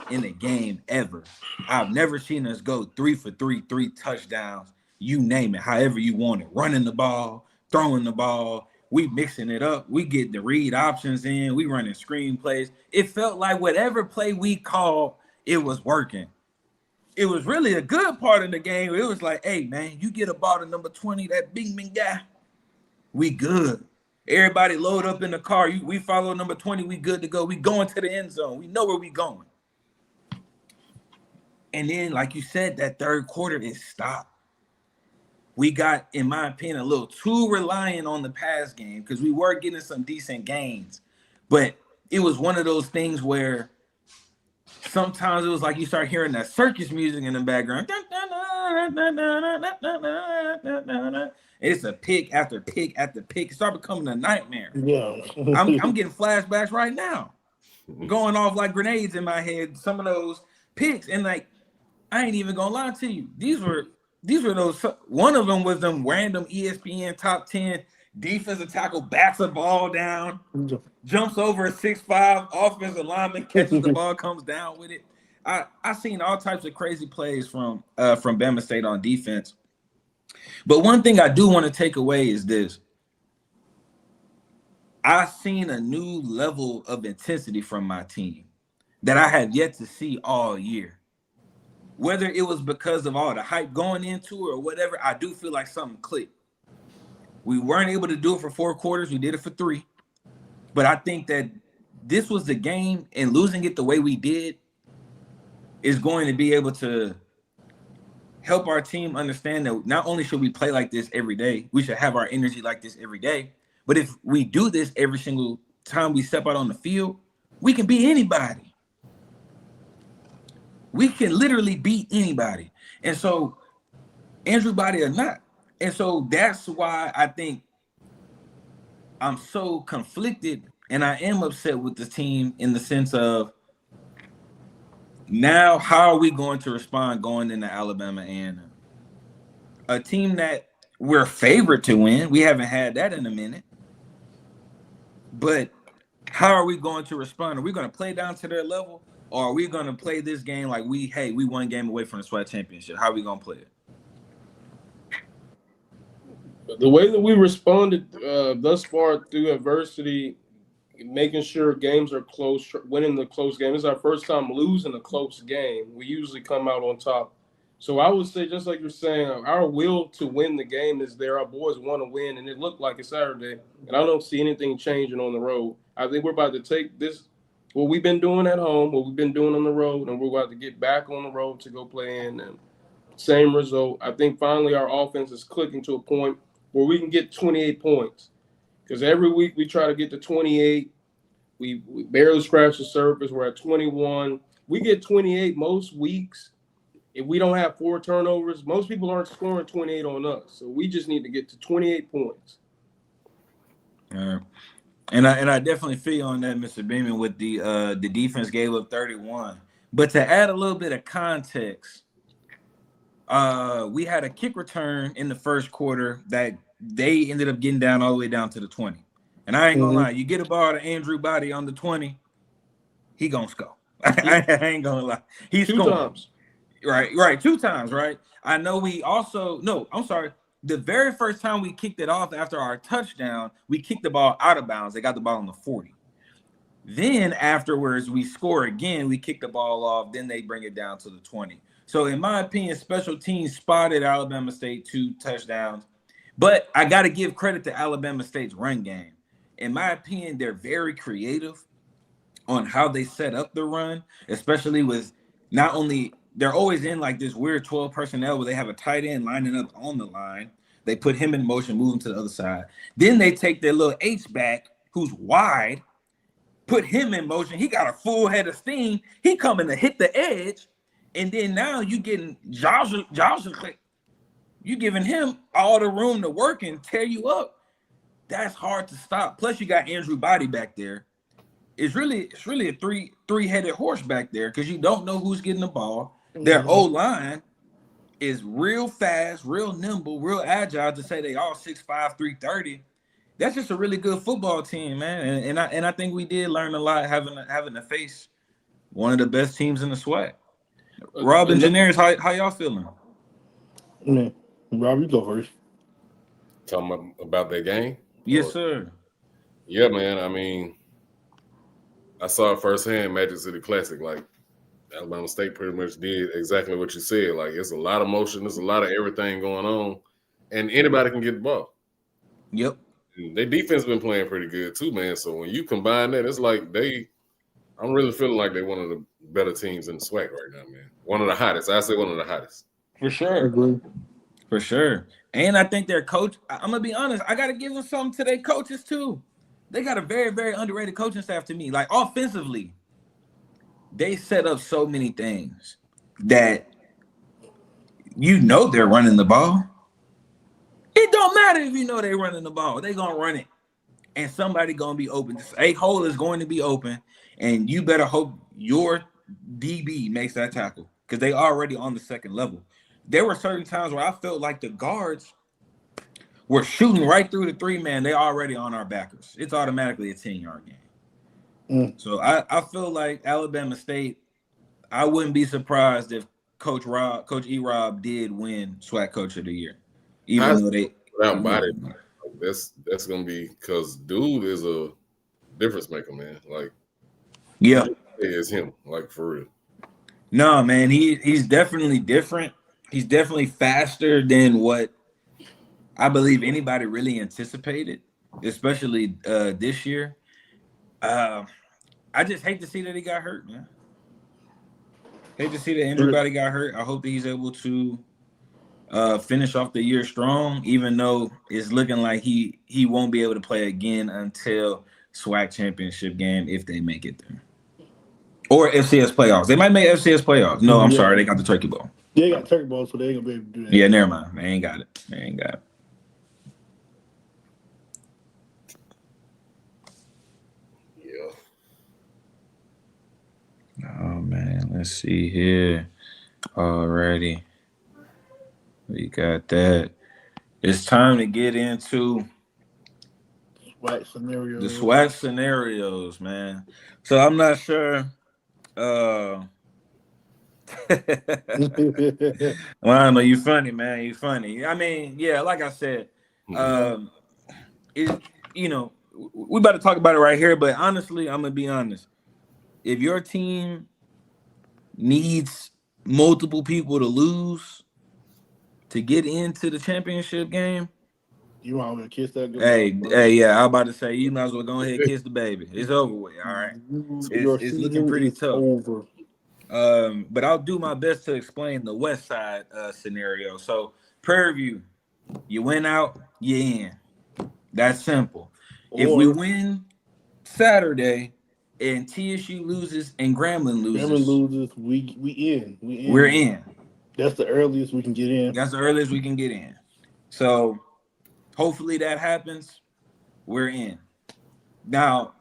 B: in a game ever. I've never seen us go 3 for 3, 3 touchdowns, you name it, however you want it, running the ball, throwing the ball. We mixing it up. We get the read options in. We running screen plays. It felt like whatever play we called, it was working. It was really a good part of the game. It was like, hey, man, you get a ball to number 20, that big man guy, we good. Everybody load up in the car. We follow number 20, we good to go. We going to the end zone. We know where we going. And then, like you said, that third quarter, it stopped. We got, in my opinion, a little too reliant on the pass game because we were getting some decent gains. But it was one of those things where sometimes it was like you start hearing that circus music in the background. It's a pick after pick after pick. It started becoming a nightmare.
D: Yeah.
B: I'm getting flashbacks right now, going off like grenades in my head. Some of those picks, and like, I ain't even gonna lie to you. These were those. One of them was them random ESPN top 10 defensive tackle bats a ball down, jumps over a 6'5" offensive lineman, catches the ball, comes down with it. I seen all types of crazy plays from Bama State on defense. But one thing I do want to take away is this. I've seen a new level of intensity from my team that I have yet to see all year. Whether it was because of all the hype going into it or whatever, I do feel like something clicked. We weren't able to do it for 4 quarters. We did it for 3. But I think that this was the game, and losing it the way we did is going to be able to help our team understand that not only should we play like this every day, we should have our energy like this every day. But if we do this every single time we step out on the field, we can beat anybody. We can literally beat anybody. And so, Andrew Body or not. And so that's why I think I'm so conflicted and I am upset with the team in the sense of now how are we going to respond going into Alabama and a team that we're favored to win. We haven't had that in a minute. But how are we going to respond? Are we going to play down to their level? Or are we going to play this game like we 1 game away from the SWAC championship? How are we going to play it?
A: The way that we responded thus far through adversity, making sure games are close, winning the close game. This is our first time losing a close game. We usually come out on top. So I would say, just like you're saying, our will to win the game is there. Our boys want to win, and it looked like it's Saturday. And I don't see anything changing on the road. I think we're about to take this, what we've been doing at home, what we've been doing on the road, and we're about to get back on the road to go play in and same result. I think finally our offense is clicking to a point where we can get 28 points. Because every week we try to get to 28. We barely scratch the surface. We're at 21. We get 28 most weeks. If we don't have 4 turnovers, most people aren't scoring 28 on us. So we just need to get to 28 points.
B: And I definitely feel you on that, Mr. Beeman, with the defense gave up 31. But to add a little bit of context, we had a kick return in the first quarter that they ended up getting down all the way down to the 20. And I ain't gonna lie, you get a ball to Andrew Body on the 20, he gonna score. I ain't gonna lie. He's
A: 2
B: scoring.
A: times.
B: Right, 2 times, right? I know we also I'm sorry. The very first time we kicked it off after our touchdown, we kicked the ball out of bounds. They got the ball on the 40. Then afterwards, we score again. We kick the ball off. Then they bring it down to the 20. So in my opinion, special teams spotted Alabama State 2 touchdowns. But I got to give credit to Alabama State's run game. In my opinion, they're very creative on how they set up the run, especially with not only they're always in like this weird 12 personnel where they have a tight end lining up on the line. They put him in motion, move him to the other side. Then they take their little H-back who's wide, put him in motion. He got a full head of steam. He coming to hit the edge. And then now you getting Josh, you giving him all the room to work and tear you up. That's hard to stop. Plus you got Andrew Body back there. It's really a three-headed horse back there because you don't know who's getting the ball. Their O-line is real fast, real nimble, real agile to say they all 6'5", 330. That's just a really good football team, man. And I think we did learn a lot having to face one of the best teams in the SWAC. Rob and Janaris, how y'all feeling?
D: Man, Rob, you go first.
C: Talking about that game?
B: Yes, sir.
C: Yeah, man. I mean, I saw it firsthand, Magic City Classic. Like, Alabama State pretty much did exactly what you said. Like, it's a lot of motion. There's a lot of everything going on. And anybody can get the ball.
B: Yep.
C: And their defense been playing pretty good too, man. So when you combine that, it's like I'm really feeling like they're one of the better teams in the SWAC right now, man. One of the hottest. I say one of the hottest.
B: For sure. For sure. And I think their coach, I'm going to be honest, I got to give them something to their coaches too. They got a very, very underrated coaching staff to me. Like offensively, they set up so many things that they're running the ball. It don't matter if they're running the ball. They're going to run it. And somebody going to be open. A hole is going to be open. And you better hope your DB makes that tackle because they already on the second level. There were certain times where I felt like the guards were shooting right through the 3-man. They already on our backers. It's automatically a 10-yard game. So I feel like Alabama State, I wouldn't be surprised if Coach E-Rob did win SWAC Coach of the Year. Even though they
C: without Body, that's gonna be because dude is a difference maker, man. Like,
B: yeah,
C: it's him, like for real.
B: No, man, he's definitely different. He's definitely faster than what I believe anybody really anticipated, especially this year. I just hate to see that he got hurt, man. Hate to see that everybody got hurt. I hope that he's able to finish off the year strong, even though it's looking like he won't be able to play again until SWAC championship game if they make it there. Or FCS playoffs. They might make FCS playoffs. No, I'm sorry. They got the turkey ball.
D: They got turkey ball, so they ain't going to be able to do that.
B: Yeah, never mind. They ain't got it.
C: Yeah.
B: Oh, man. Let's see here. Alrighty. We got that. It's time to get into
D: SWAC scenarios.
B: the SWAC scenarios, man. So I'm not sure. Well, I know you funny, man. You funny. I mean, yeah, like I said, we about to talk about it right here. But honestly, I'm gonna be honest. If your team needs multiple people to lose to get into the championship game,
D: you want to kiss that girl?
B: Hey, yeah, I'm about to say you might as well go ahead and kiss the baby. It's over with. All right, it's looking pretty tough.
D: Over.
B: But I'll do my best to explain the West Side scenario. So Prairie View, you win out, you in. That's simple. If we win Saturday and TSU loses and Grambling loses,
D: we in.
B: we're in.
D: That's the earliest we can get in.
B: That's the earliest we can get in. So hopefully that happens. We're in. Now,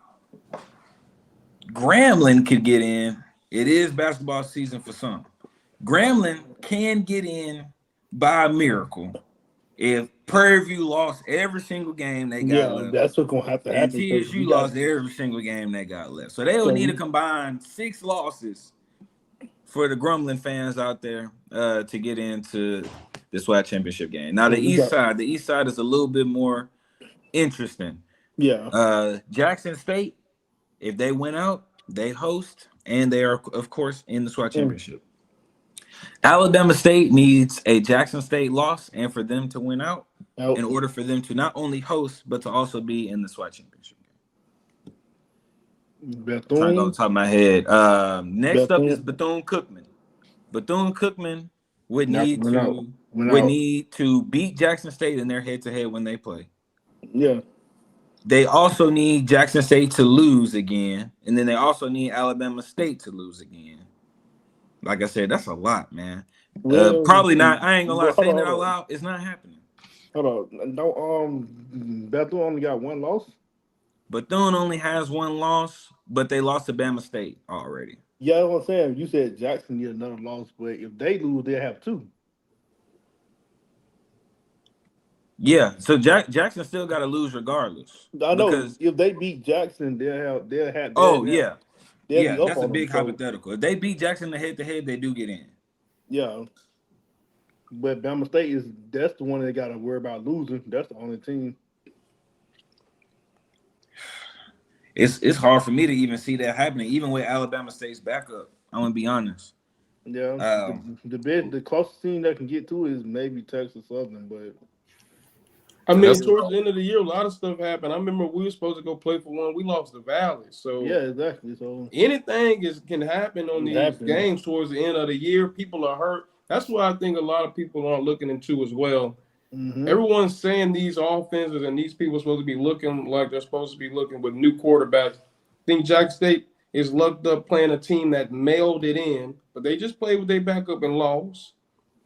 B: Grambling could get in. It is basketball season for some. Grambling can get in by a miracle if Prairie View lost every single game they got left.
D: That's what's gonna have to
B: And
D: happen.
B: TSU lost every single game they got left. So they'll need to combine 6 losses for the Grumbling fans out there to get into the SWAC championship game. Now the East Side is a little bit more interesting.
D: Yeah.
B: Jackson State, if they win out, they host, and they are, of course, in the SWAC championship. Alabama State needs a Jackson State loss and for them to win out in order for them to not only host, but to also be in the SWAC championship game. Trying to go on top of my head. Next up is Bethune-Cookman. Bethune-Cookman would need to beat Jackson State in their head-to-head when they play.
D: Yeah. They
B: also need Jackson State to lose again, and then they also need Alabama State to lose again. Like I said, that's a lot, man. Probably not. I ain't gonna lie. Saying that out loud, it's not happening.
D: Hold on. Don't Bethune only got 1 loss?
B: Bethune only has 1 loss, but they lost to Bama State already.
D: Yeah, that's what I'm saying. You said Jackson need another loss, but if they lose, they'll have 2.
B: Yeah, so Jackson still got to lose regardless.
D: I know because if they beat Jackson, they'll have.
B: That's a big hypothetical. If they beat Jackson the head-to-head, they do get in.
D: Yeah, but Bama State that's the one they got to worry about losing. That's the only team.
B: It's hard for me to even see that happening, even with Alabama State's backup. I'm gonna be honest.
D: Yeah, the closest team that can get to is maybe Texas Southern, but
A: I mean, towards the end of the year, a lot of stuff happened. I remember we were supposed to go play for one. We lost the Valley. So
D: yeah, exactly. So
A: anything can happen on these games towards the end of the year. People are hurt. That's what I think a lot of people aren't looking into as well. Mm-hmm. Everyone's saying these offenses and these people are supposed to be looking like they're supposed to be looking with new quarterbacks. I think Jackson State is lucked up playing a team that mailed it in, but they just played with their backup and lost.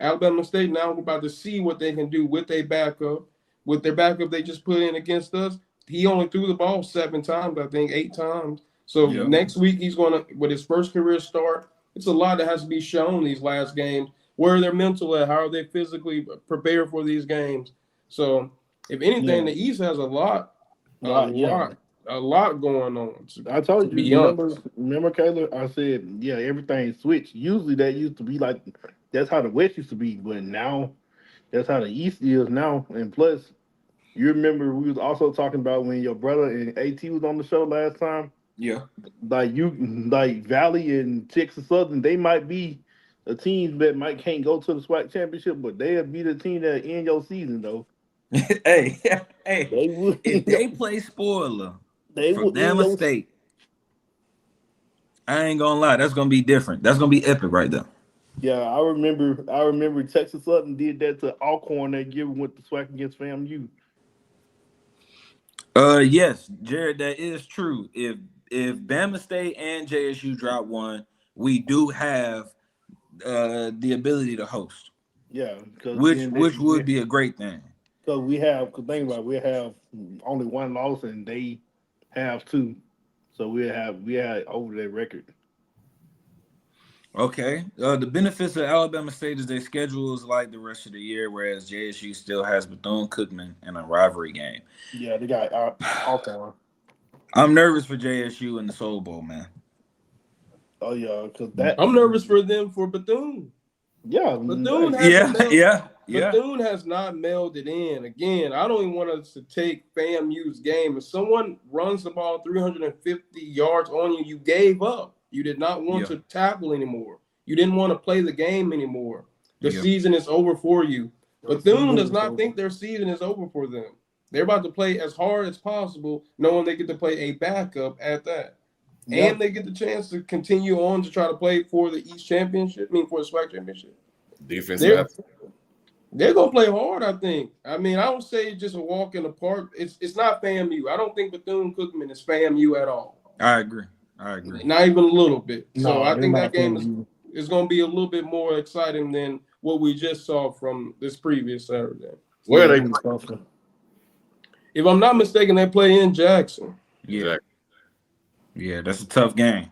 A: Alabama State, now we're about to see what they can do with their backup. With their backup they just put in against us, he only threw the ball 7 times, I think 8 times. So next week he's going to, with his first career start, it's a lot that has to be shown these last games. Where are their mental at? How are they physically prepared for these games? So if anything, the East has a lot going on.
D: I told you, remember, Kayla? I said, everything switched. Usually that used to be like, that's how the West used to be, but now that's how the East is now. And plus, you remember we was also talking about when your brother and AT was on the show last time?
B: Yeah.
D: Like Valley and Texas Southern, they might be a team that can't go to the SWAC championship, but they'll be the team that end your season though.
B: hey, if they play spoiler for Bama State, I ain't gonna lie, that's gonna be different. That's gonna be epic right there.
D: Yeah, I remember Texas Southern did that to Alcorn that year we went to SWAC against FAMU.
B: Yes, Jared, that is true. If Bama State and JSU drop 1, we do have the ability to host.
D: Yeah,
B: which would be a great thing.
D: Because we have only 1 loss and they have 2, so we had over their record.
B: Okay. The benefits of Alabama State is their schedule is like the rest of the year, whereas JSU still has Bethune-Cookman and a rivalry game.
D: Yeah, they got Alcorn.
B: I'm nervous for JSU in the Soul Bowl, man.
D: Oh yeah,
A: I'm nervous for them for Bethune.
D: Yeah,
A: Bethune has not mailed it in. Again, I don't even want us to take FAMU's game. If someone runs the ball 350 yards on you, you gave up. You did not want to tackle anymore. You didn't want to play the game anymore. The season is over for you. Bethune does not think their season is over for them. They're about to play as hard as possible, knowing they get to play a backup at that. and they get the chance to continue on to try to play for the East Championship. I mean, for the SWAC Championship.
C: Defensive.
A: They're gonna play hard, I think. I mean, I don't say it's just a walk in the park. It's not FAMU. I don't think Bethune-Cookman is FAMU at all.
B: I agree.
A: Not even a little bit.
D: No,
A: so I think that game
D: FAMU.
A: is going to be a little bit more exciting than what we just saw from this previous Saturday.
C: Where are they?
A: If I'm not mistaken, they play in Jackson.
B: Yeah.
C: Exactly.
B: Yeah, that's a tough game.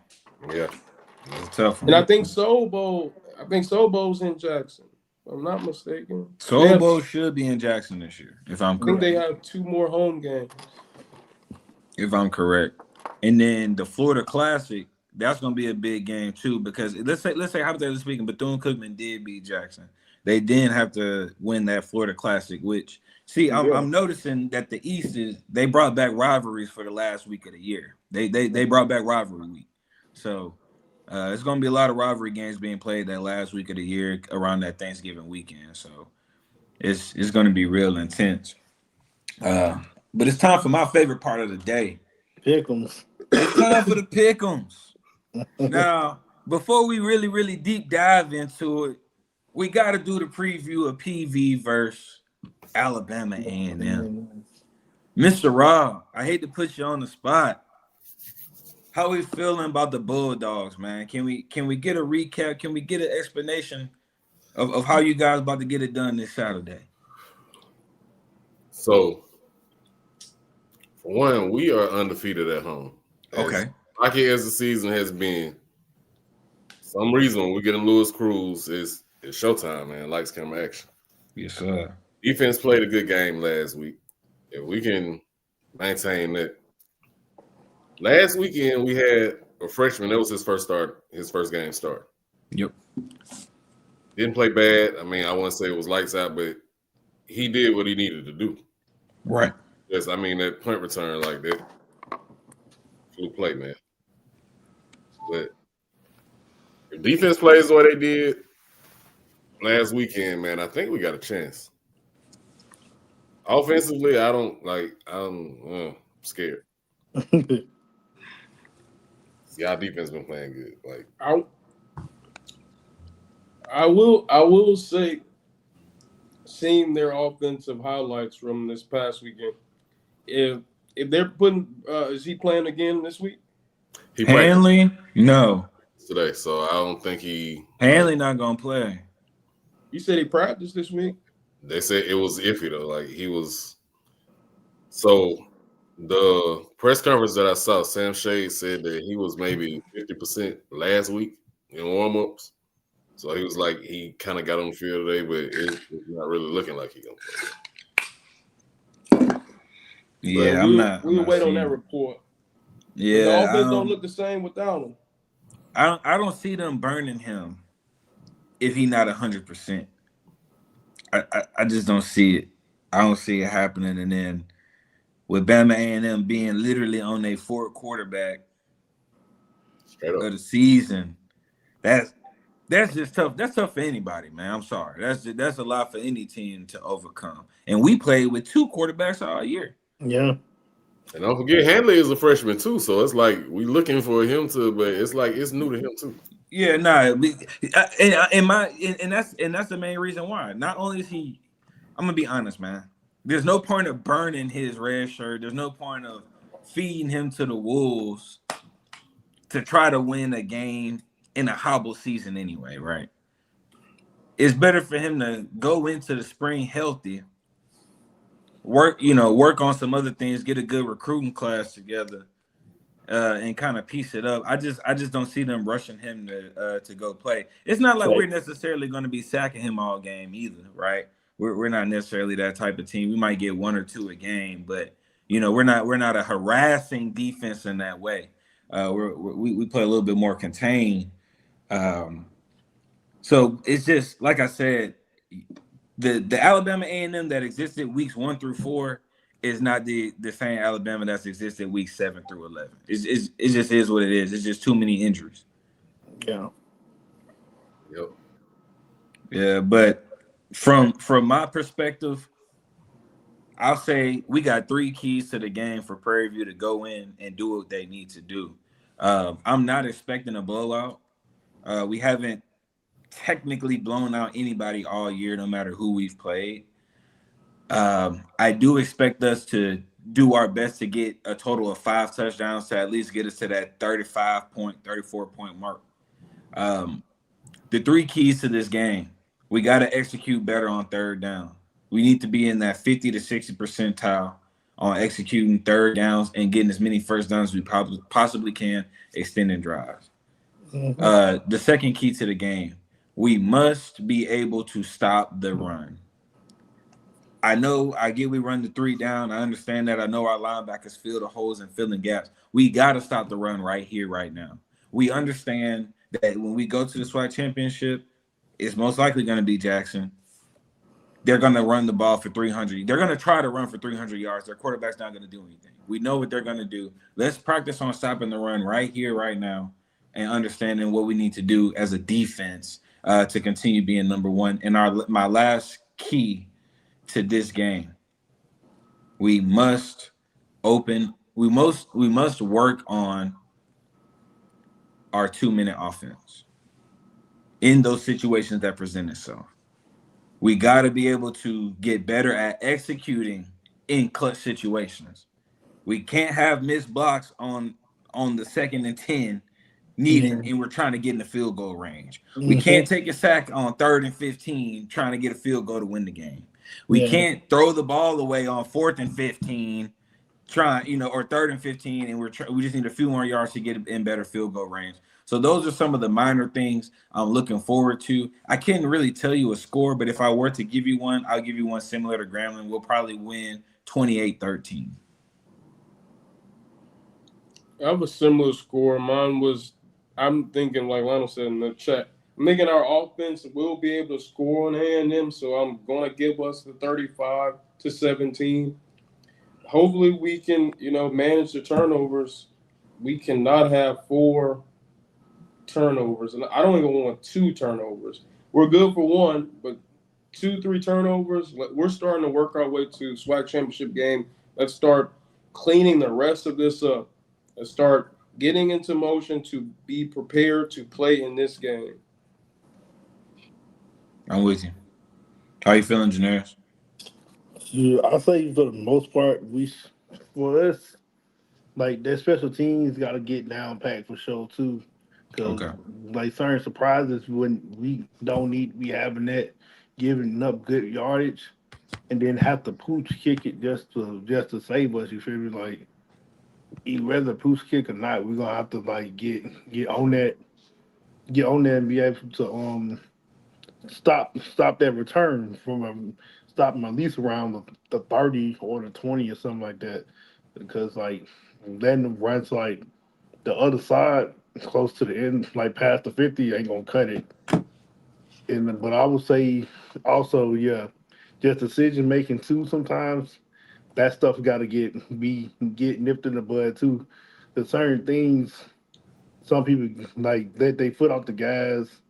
C: Yeah.
B: That's a tough one.
A: And I think Soul Bowl's in Jackson. If I'm not mistaken.
B: Soul Bowl should be in Jackson this year, if I'm correct.
A: I think they have 2 more home games.
B: If I'm correct. And then the Florida Classic, that's going to be a big game too, because let's say hypothetically speaking, Bethune-Cookman did beat Jackson. They didn't have to win that Florida Classic, which I'm noticing that the East they brought back rivalries for the last week of the year. They brought back rivalry week. So it's going to be a lot of rivalry games being played that last week of the year around that Thanksgiving weekend. So it's going to be real intense. But it's time for my favorite part of the day.
D: Pick'ems.
B: It's time for the pick'ems. Now, before we really, really deep dive into it, we got to do the preview of PV versus Alabama A&M. Mr. Rob, I hate to put you on the spot. How we feeling about the Bulldogs, man? Can we get a recap? Can we get an explanation of how you guys about to get it done this Saturday?
C: So, for one, we are undefeated at home.
B: Okay.
C: Rocky as the season has been, some reason when we get in Louis Cruz, it's showtime, man. Lights, camera, action.
B: Yes, sir.
C: Defense played a good game last week. If we can maintain that. Last weekend, we had a freshman. That was his first game start.
B: Yep.
C: Didn't play bad. I mean, I wouldn't say it was lights out, but he did what he needed to do.
B: Right.
C: Yes, I mean, that punt return like that. Flew play, man. But if defense plays the way they did last weekend, man, I think we got a chance. Offensively, I'm scared. Y'all defense been playing good. Like
A: I will say, seeing their offensive highlights from this past weekend, if they're putting, is he playing again this week?
B: Hanley, no.
C: Today, so I don't think
B: Hanley not gonna play.
A: You said he practiced this week.
C: They said it was iffy though. Like he was. So the press conference that I saw, Sam Shade said that he was maybe 50% last week in warm-ups. So he was like, he kind of got on the field today, but it's not really looking like he's gonna play.
B: Yeah,
A: we'll wait on that report.
B: Yeah,
A: the offense don't look the same without him.
B: I don't see them burning him if he's not 100%. I just don't see it. I don't see it happening. And then with Bama A&M being literally on their fourth quarterback of the season, that's just tough. That's tough for anybody, man. I'm sorry. That's a lot for any team to overcome. And we played with 2 quarterbacks all year.
D: Yeah.
C: And don't forget, Hanley is a freshman too, so it's like we looking for him to, but it's like it's new to him too.
B: Yeah, and that's the main reason why. Not only is he, I'm gonna be honest, man. There's no point of burning his red shirt. There's no point of feeding him to the wolves to try to win a game in a hobble season anyway, right? It's better for him to go into the spring healthy, work on some other things, get a good recruiting class together, and kind of piece it up. I just don't see them rushing him to go play. It's not like we're necessarily going to be sacking him all game either, right? We're not necessarily that type of team. We might get 1 or 2 a game, but we're not a harassing defense in that way. We play a little bit more contained. So it's just like I said, the Alabama A&M that existed weeks 1 through 4 is not the same Alabama that's existed weeks 7 through 11. It just is what it is. It's just too many injuries.
D: Yeah.
C: Yep.
B: Yeah, but from my perspective, I'll say we got 3 keys to the game for Prairie View to go in and do what they need to do. I'm not expecting a blowout. We haven't technically blown out anybody all year, no matter who we've played. I do expect us to do our best to get a total of 5 touchdowns to at least get us to that 34 point mark. The 3 keys to this game: we got to execute better on third down. We need to be in that 50 to 60 percentile on executing third downs and getting as many first downs as we possibly can, extending drives. The second key to the game: we must be able to stop the run. I know, I get we run the 3 down. I understand that. I know our linebackers fill the holes and fill in gaps. We got to stop the run right here, right now. We understand that when we go to the SWAC championship, it's most likely going to be Jackson. They're going to run the ball for 300. They're going to try to run for 300 yards. Their quarterback's not going to do anything. We know what they're going to do. Let's practice on stopping the run right here, right now, and understanding what we need to do as a defense to continue being number one. And my last key to this game: we must work on our 2-minute offense in those situations that present itself. We got to be able to get better at executing in clutch situations. We can't have missed blocks on the 2nd and 10 needed, and we're trying to get in the field goal range. We can't take a sack on 3rd and 15 trying to get a field goal to win the game. We can't throw the ball away on 4th and 15 or 3rd and 15, and we just need a few more yards to get in better field goal range. So those are some of the minor things I'm looking forward to. I can't really tell you a score, but if I were to give you one, I'll give you one similar to Grambling. We'll probably win 28-13.
A: I have a similar score. Mine was, I'm thinking, like Lionel said in the chat, I'm thinking our offense will be able to score on A&M, so I'm going to give us the 35-17. Hopefully we can, manage the turnovers. We cannot have 4 turnovers, and I don't even want 2 turnovers. We're good for 1, but 2-3 turnovers. We're starting to work our way to SWAC championship game. Let's start cleaning the rest of this up. Let's start getting into motion to be prepared to play in this game.
B: I'm with you. How you feeling, Janaris?
D: Yeah, I say for the most part, us, like their special teams got to get down packed for sure too, because
B: Okay.
D: like certain surprises when we don't need to be having that, giving up good yardage, and then have to pooch kick it just to save us. You feel me? Like whether pooch kick or not, we're gonna have to like get on that and be able to stop that return from stopping at least around the 30 or the 20 or something like that, because like letting them runs like the other side close to the end, like past the 50, ain't gonna cut it. And but I would say also, yeah, just decision making too. Sometimes that stuff got to get nipped in the bud too. There's certain things some people like let they foot off the gas.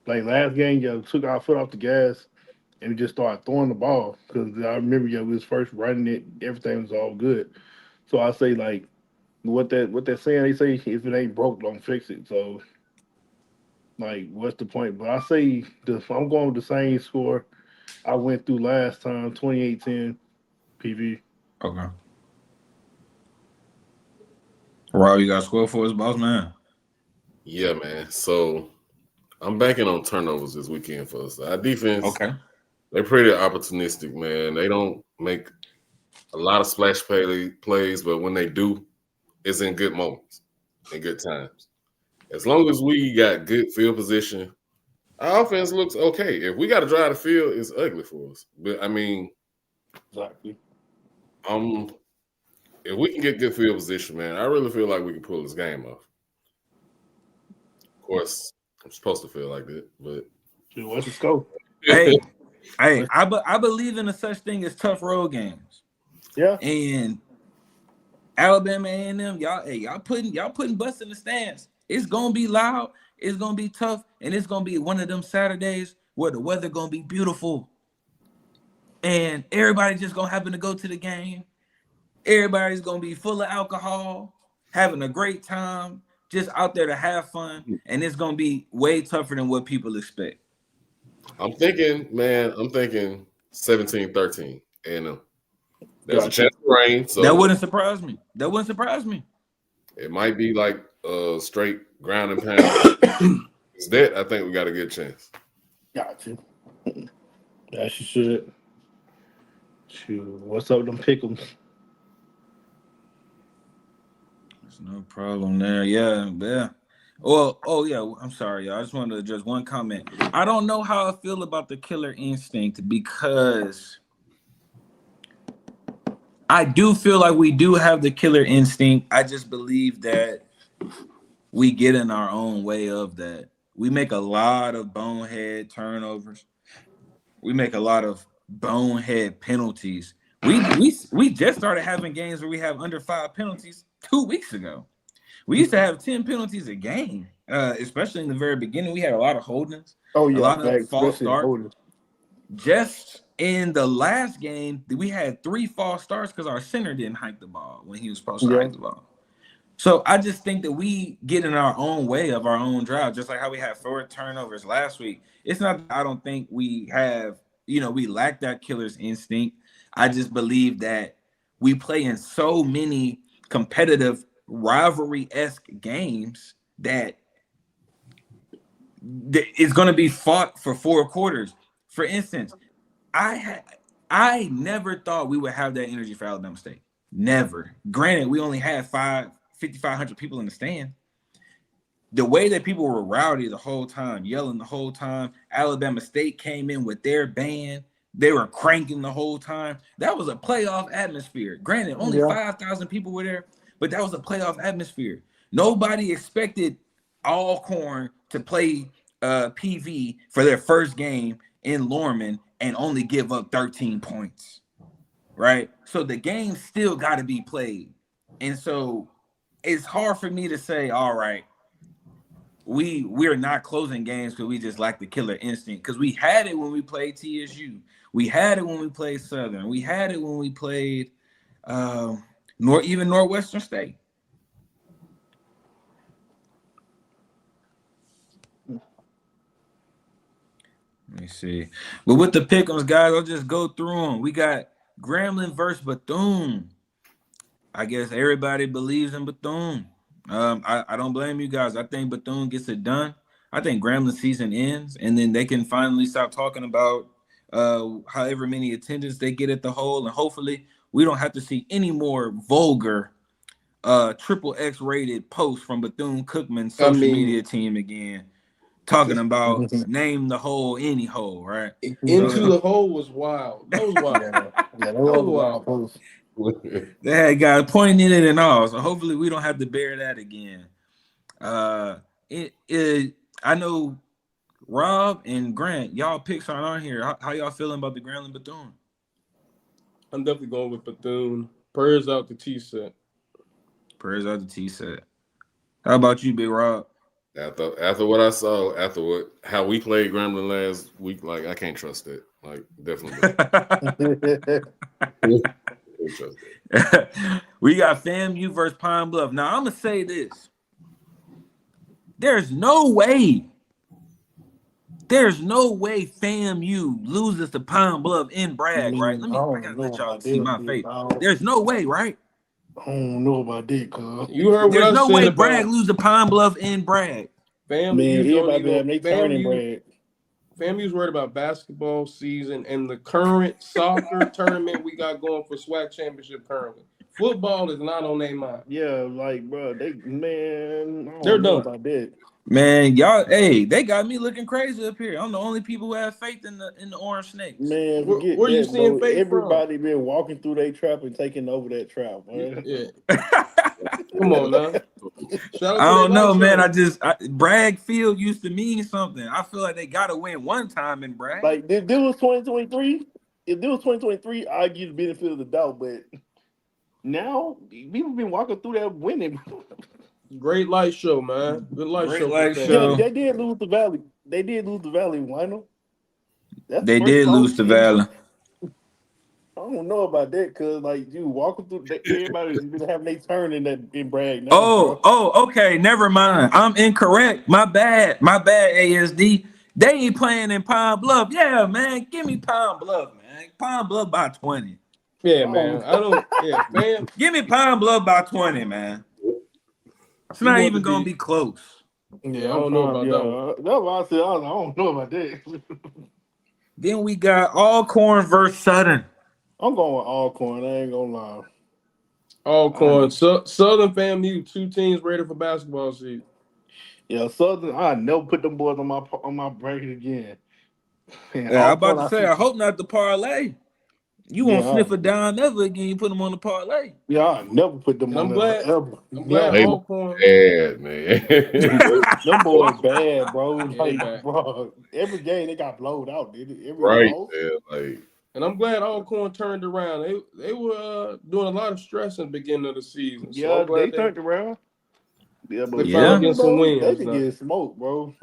D: Like last game, yeah, took our foot off the gas and we just started throwing the ball, because I remember, yeah, we was first running it, everything was all good. So I say like what they're saying, they say if it ain't broke, don't fix it. So like, what's the point? But I say I'm going with the same score I went through last time, 28-10 PV.
B: Okay. Rob, you got a score for us, boss man?
C: Yeah, man. So I'm banking on turnovers this weekend for us. Our defense,
B: Okay.
C: they're pretty opportunistic, man. They don't make a lot of splash plays, but when they do, it's in good moments, in good times. As long as we got good field position, our offense looks okay. If we got to drive the field, it's ugly for us. But I mean,
D: Exactly.
C: if we can get good field position, man, I really feel like we can pull this game off. Of course, I'm supposed to feel like that, but
D: Dude, let's just go.
B: Hey, I believe in a such thing as tough road games.
D: Yeah.
B: And Alabama A&M, y'all putting butts in the stands. It's gonna be loud, it's gonna be tough, and it's gonna be one of them Saturdays where the weather gonna be beautiful, and everybody just gonna happen to go to the game. Everybody's gonna be full of alcohol, having a great time, just out there to have fun, and it's gonna be way tougher than what people expect.
C: I'm thinking 17-13. And there's a chance of rain. So
B: that wouldn't surprise me.
C: it might be like straight ground and pound. Is that I think we got a good chance.
D: Gotcha. As you should. Shoot, what's up with them pickles?
B: There's no problem there. Yeah. Well, I'm sorry, y'all. I just wanted to address one comment. I don't know how I feel about the killer instinct because I do feel like we do have the killer instinct. I just believe that we get in our own way of that. We make a lot of bonehead turnovers. We make a lot of bonehead penalties. We just started having games where we have under 5 penalties 2 weeks ago. We used to have 10 penalties a game, especially in the very beginning. We had a lot of holdings.
D: Oh yeah,
B: a lot of false
D: especially
B: starts.
D: holdings.
B: Just in the last game, we had 3 false starts because our center didn't hike the ball when he was supposed to hike the ball. So I just think that we get in our own way of our own drive, just like how we had 4 turnovers last week. It's not that I don't think we have, we lack that killer's instinct. I just believe that we play in so many competitive rivalry-esque games that it's going to be fought for 4 quarters. For instance, I never thought we would have that energy for Alabama State. Never. Granted, we only had 5,500 people in the stand. The way that people were rowdy the whole time, yelling the whole time, Alabama State came in with their band. They were cranking the whole time. That was a playoff atmosphere. Granted, only 5,000 people were there, but that was a playoff atmosphere. Nobody expected Alcorn to play PV for their first game in Lorman and only give up 13 points, right? So the game still got to be played. And so it's hard for me to say, all right, we're not closing games because we just lack the killer instinct, because we had it when we played TSU. We had it when we played Southern. We had it when we played even Northwestern State. Let me see. But with the pick'ems, guys, I'll just go through them. We got Grambling versus Bethune. I guess everybody believes in Bethune. I don't blame you guys. I think Bethune gets it done. I think Grambling season ends, and then they can finally stop talking about however many attendance they get at the hole, and hopefully we don't have to see any more vulgar XXX rated posts from Bethune-Cookman's social media team again. Talking about name the hole any hole, right?
A: Into the hole was wild. That was wild.
D: That was wild.
B: They had guys pointing in it and all, so hopefully we don't have to bear that again. I know Rob and Grant, y'all picks aren't on here. How y'all feeling about the Grambling Bethune?
A: I'm definitely going with Bethune. Prayers out to T-Set.
B: Prayers out to T-Set. How about you, Big Rob?
C: After what I saw, how we played Grambling last week, like I can't trust it. Like definitely. Trust it.
B: We got FAMU versus Pine Bluff. Now I'm gonna say this. There's no way FAMU loses to Pine Bluff in Bragg, right? I gotta let y'all see my face. There's no way, right?
D: I don't know about that, cuz.
A: You heard what
B: There's
A: I
B: no
A: said
B: way
A: about
B: Bragg lose to Pine Bluff in Bragg.
A: FAMU's worried about basketball season and the current soccer tournament we got going for SWAC championship currently. Football is not on their mind.
D: Yeah, like, bro, they're
A: done
D: about that.
B: Man, y'all, they got me looking crazy up here. I'm the only people who have faith in the Orange Snakes.
D: Man,
A: where you seeing faith
D: everybody from? Been walking through their trap and taking over that trap, man.
A: Yeah. Come on now.
B: I don't know, man. Bragg Field used to mean something. I feel like they gotta win one time in Bragg.
D: Like this was 2023. If this was 2023, I'd give the benefit of the doubt, but now people been walking through that winning.
A: Great light show, man. Good light show.
B: Yeah,
D: they did lose the Valley. They did lose the Valley. Why no?
B: They did lose the Valley.
D: I don't don't know about that because like you walking through, everybody's been having their turn in Bragg now, bro.
B: Okay. Never mind. I'm incorrect. My bad. ASD. They ain't playing in Pine Bluff. Yeah, man. Give me Pine Bluff, man. Pine Bluff by 20.
A: Yeah, man. I don't. Yeah, fam.
B: Give me Pine Bluff by 20, man. It's
A: You
B: not
A: want to
B: even gonna
A: be?
B: be close.
A: Yeah, I
D: I'm
A: don't know
D: trying.
A: about
D: Yeah,
A: that one.
D: that's what I said. I don't know about that.
B: Then we got Alcorn versus Southern.
D: I'm going with Alcorn. I ain't gonna lie.
A: Alcorn, Southern FAMU, two teams ready for basketball season.
D: Yeah, Southern. I never put them boys on my bracket again. And
B: Yeah, I'm about
D: Alcorn,
B: to
D: I
B: say,
D: see.
B: I hope not the parlay. You won't
D: Yeah,
B: sniff a dime ever again. You put them on the parlay.
D: yeah, I never put them
A: And
D: on
A: I'm
D: there
A: glad.
D: ever.
A: I'm glad
C: They
D: Never.
A: Alcorn.
C: bad, man.
D: Them boys bad, bro.
A: Yeah, they
D: Like,
A: back.
D: bro, every game they got blowed out. Did it? Every
C: Right
D: loss.
C: there, like
A: And I'm glad Alcorn turned around. They were doing a lot of stress in the beginning of the season. So
D: Yeah,
A: I'm
D: they
A: glad
D: turned around. Yeah,
A: they
D: but
A: finally
B: Yeah.
D: Southern,
A: get some
D: bro, they
A: wins
D: be
A: now.
D: getting smoked, bro.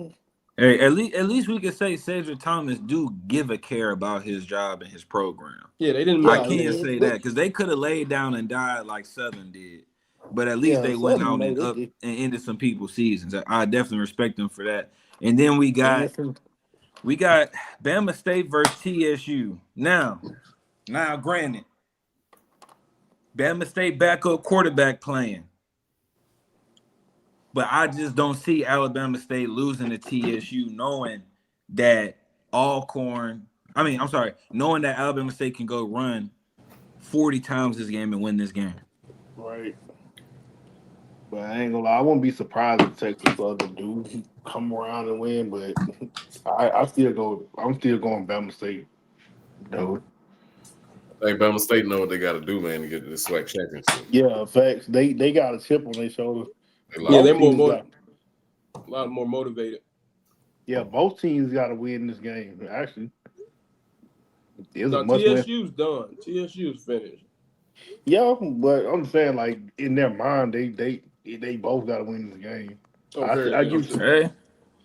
B: Hey, at least we could say Cedric Thomas do give a care about his job and his program.
A: Yeah, they didn't
B: I
A: miss
D: Yeah,
A: the
B: can't
A: game.
B: say that because they could have laid down and died like Southern did, but at least
D: yeah,
B: they went
D: Southern
B: out
D: made
B: and
D: it.
B: up and ended some people's seasons. I definitely respect them for that. And then we got
D: Listen,
B: Bama State versus TSU. Now, granted, Bama State backup quarterback playing, but I just don't see Alabama State losing to TSU, knowing that knowing that Alabama State can go run 40 times this game and win this game.
D: right. But I ain't gonna lie, I wouldn't be surprised if Texas Southern do come around and win. But I still go. I'm still going Bama State, though.
C: I think Bama State know what they got to do, man, to get to the SWAC championship.
D: Yeah, facts. They got a chip on their shoulder.
C: They
A: Yeah,
C: lost.
A: they're
D: Both teams got.
A: a lot more motivated.
D: Yeah, both teams got to win this game. Actually, it's a
A: Now
D: must win.
A: TSU's done. TSU's finished.
D: Yeah, but I'm saying like in their mind, they both got to win this game.
A: Oh, very
D: I
A: much
D: give
A: so.
B: Hey,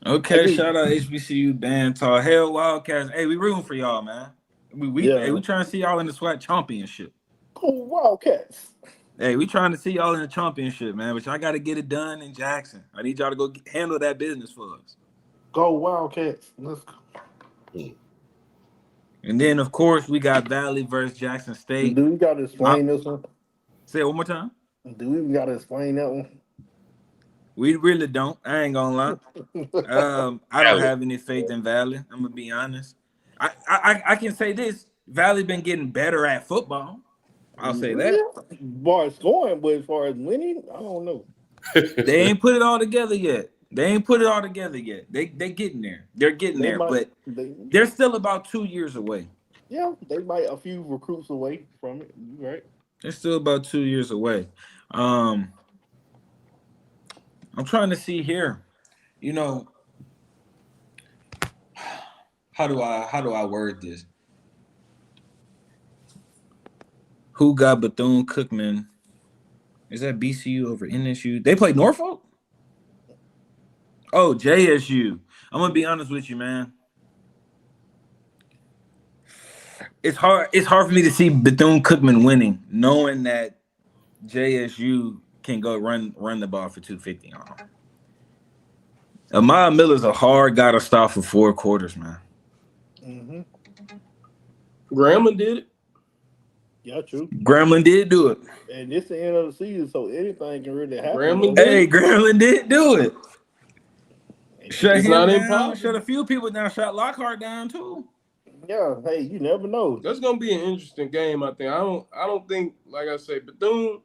D: I
B: okay.
D: give
B: Shout out HBCU band tall hell Wildcats. Hey, we rooting for y'all, man. We
D: yeah.
B: trying to see y'all in the SWAT championship.
D: Go Wildcats.
B: Hey, we trying to see y'all in the championship, man. But y'all got to get it done in Jackson. I need y'all to go handle that business for us.
D: Go Wildcats. Let's go.
B: And then, of course, we got Valley versus Jackson State.
D: Do we got to explain this one?
B: Say it one more time.
D: Do we even got to explain that one?
B: We really don't. I ain't gonna lie. I don't have any faith in Valley. I'm gonna be honest. I can say this: Valley been getting better at football. I'll say that.
D: As far as scoring, but as far as winning, I don't know.
B: They ain't put it all together yet. They getting there. They're getting
D: They
B: there,
D: might,
B: but they're still about 2 years away.
D: yeah, they might a few recruits away from it. You right?
B: They're still about 2 years away. I'm trying to see here. You know, how do I word this? Who got Bethune-Cookman? Is that BCU over NSU? They play Norfolk? Oh, JSU. I'm gonna be honest with you, man. It's hard for me to see Bethune-Cookman winning, knowing that JSU can go run the ball for 250 on them. Amaya Miller's a hard guy to stop for 4 quarters, man.
D: Mm-hmm.
A: Grambling did it.
D: Yeah, true.
B: Gremlin did do it.
D: And this the end of the season, so anything can really happen.
A: Grambling
D: though.
A: did
B: Hey, Gremlin did do it. Shut
A: It's
B: him
A: not
B: down.
A: impossible.
B: Shut a few people down. Shut Lockhart down too.
D: Yeah, hey, you never know.
A: That's gonna be an interesting game. I think. I don't think, like I say, Bethune,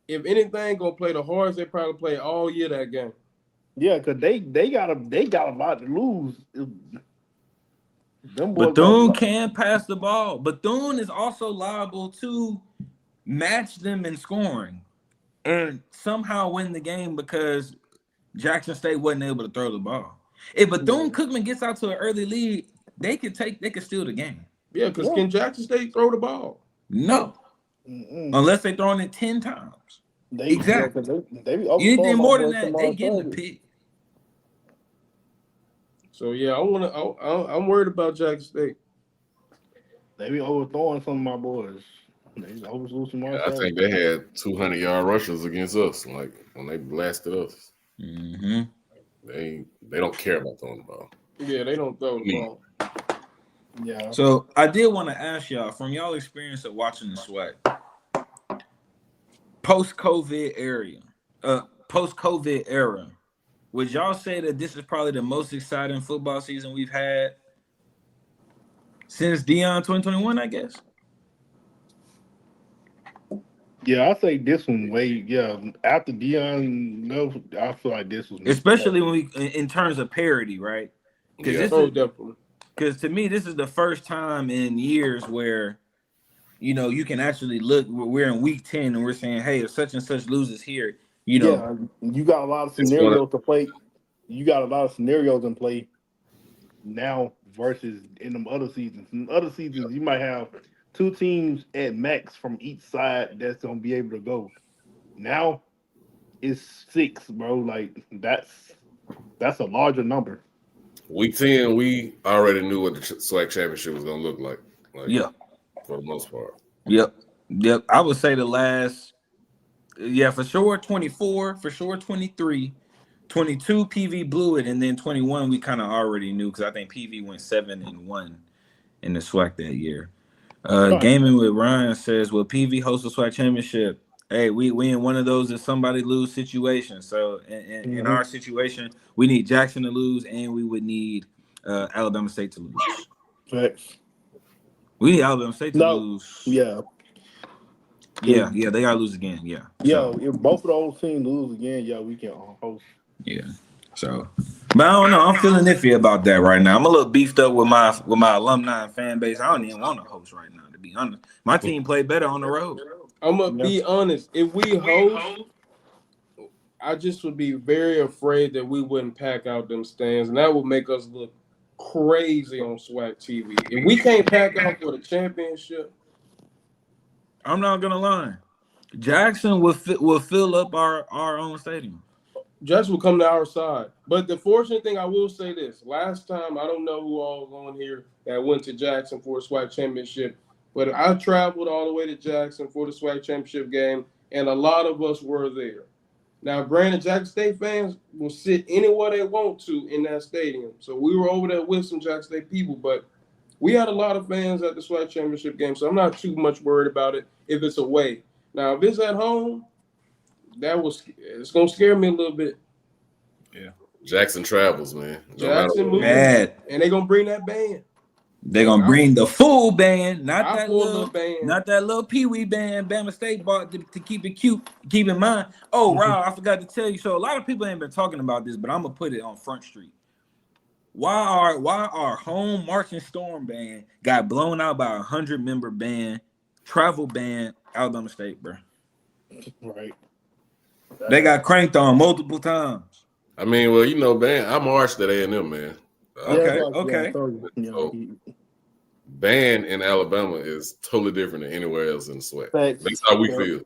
A: if anything, gonna play the hardest they probably play all year that game.
D: Yeah, cause they got a lot to lose. Them boys got a
B: Bethune
D: lot.
B: can pass the ball. Bethune is also liable to match them in scoring and somehow win the game because Jackson State wasn't able to throw the ball. If Bethune-Cookman gets out to an early lead, they could steal the game.
A: Yeah, because can Jackson State throw the ball?
B: No. Unless they throwing it 10 times. Exactly.
D: Yeah, they be
B: Anything
D: overthrowing
B: more
D: my
B: than
D: boy
B: that, they
D: Kamar
B: getting the
D: Travis.
B: pick.
A: So yeah, I'm worried about Jackson State.
D: They be overthrowing some of my boys. They always lose some more.
C: I think they had 200-yard rushers against us. Like when they blasted us,
B: Mm-hmm.
C: they don't care about throwing the ball.
A: Yeah, they don't throw the ball.
D: Yeah.
B: So I did want to ask y'all, from y'all experience of watching the SWAC, post-COVID era, would y'all say that this is probably the most exciting football season we've had since Deion 2021, I guess?
D: Yeah, I say this one after Deion, no, I feel like this was
B: Especially when we in terms of parity, right? Because
A: Definitely.
B: Because to me, this is the first time in years where, you can actually look. We're in week 10 and we're saying, hey, if such and such loses here,
D: you got a lot of scenarios to play. You got a lot of scenarios in play now versus in them other seasons. In other seasons, you might have 2 teams at max from each side that's gonna be able to go. Now it's 6, bro. Like that's a larger number.
C: Week 10, we already knew what the SWAC championship was going to look like.
B: Yeah.
C: For the most part.
B: Yep. I would say the last, for sure 24, for sure 23, 22 PV blew it, and then 21 we kind of already knew because I think PV went 7-1 in the SWAC that year. Gaming with Ryan says, "Will PV host the SWAC championship?" Hey, we in one of those if somebody lose situations. So in our situation, we need Jackson to lose, and we would need Alabama State to lose.
D: Facts.
B: We need Alabama State to lose.
D: Yeah,
B: they gotta lose again. Yeah.
D: So, if both of those teams lose again, we can host.
B: Yeah. So, but I don't know. I'm feeling iffy about that right now. I'm a little beefed up with my alumni and fan base. I don't even want to host right now, to be honest. My team played better on the road.
A: I'm gonna be honest. If we host, I just would be very afraid that we wouldn't pack out them stands, and that would make us look crazy on SWAC TV. If we can't pack out for the championship,
B: I'm not gonna lie. Jackson will fill up our own stadium.
A: Jackson will come to our side. But the fortunate thing, I will say this: last time, I don't know who all was on here that went to Jackson for a SWAC championship, but I traveled all the way to Jackson for the SWAC championship game, and a lot of us were there. Now, granted, Jackson State fans will sit anywhere they want to in that stadium. So we were over there with some Jackson State people, but we had a lot of fans at the SWAC championship game, so I'm not too much worried about it if it's away. Now, if it's at home, it's gonna scare me a little bit.
C: Yeah, Jackson travels, man.
A: Jackson moves, and they're gonna bring that band.
B: They're gonna bring the full band, not that little pee-wee band Bama State bought to keep it cute. Keep in mind. Oh, Rob, I forgot to tell you. So a lot of people ain't been talking about this, but I'm gonna put it on Front Street. Why our home marching storm band got blown out by 100-member band, travel band, Alabama State, bro?
D: Right.
B: They got cranked on multiple times.
C: I mean, well, band. I marched at A&M, man.
B: Okay.
C: So, band in Alabama is totally different than anywhere else in the SWAC. That's how we feel.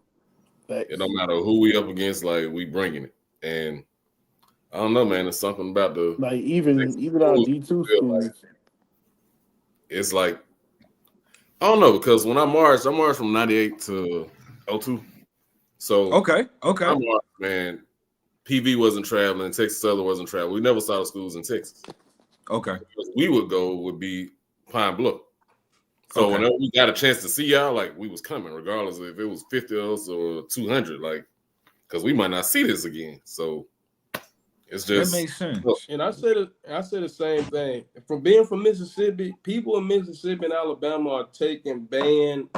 C: It don't matter who we up against, like we bringing it. And I don't know, man. It's something about the
D: even our D2 schools.
C: Like, it's like I don't know, because when I marched from 98 to 02. So
B: okay.
C: I marched, man. PV wasn't traveling, Texas Southern wasn't traveling. We never saw the schools in Texas.
B: Okay.
C: Because we would be Pine Bluff. So whenever we got a chance to see y'all, like we was coming, regardless of if it was 50 of us or 200, like, because we might not see this again. So it's just
B: that makes sense.
A: And I said the same thing. From being from Mississippi, people in Mississippi and Alabama are taking band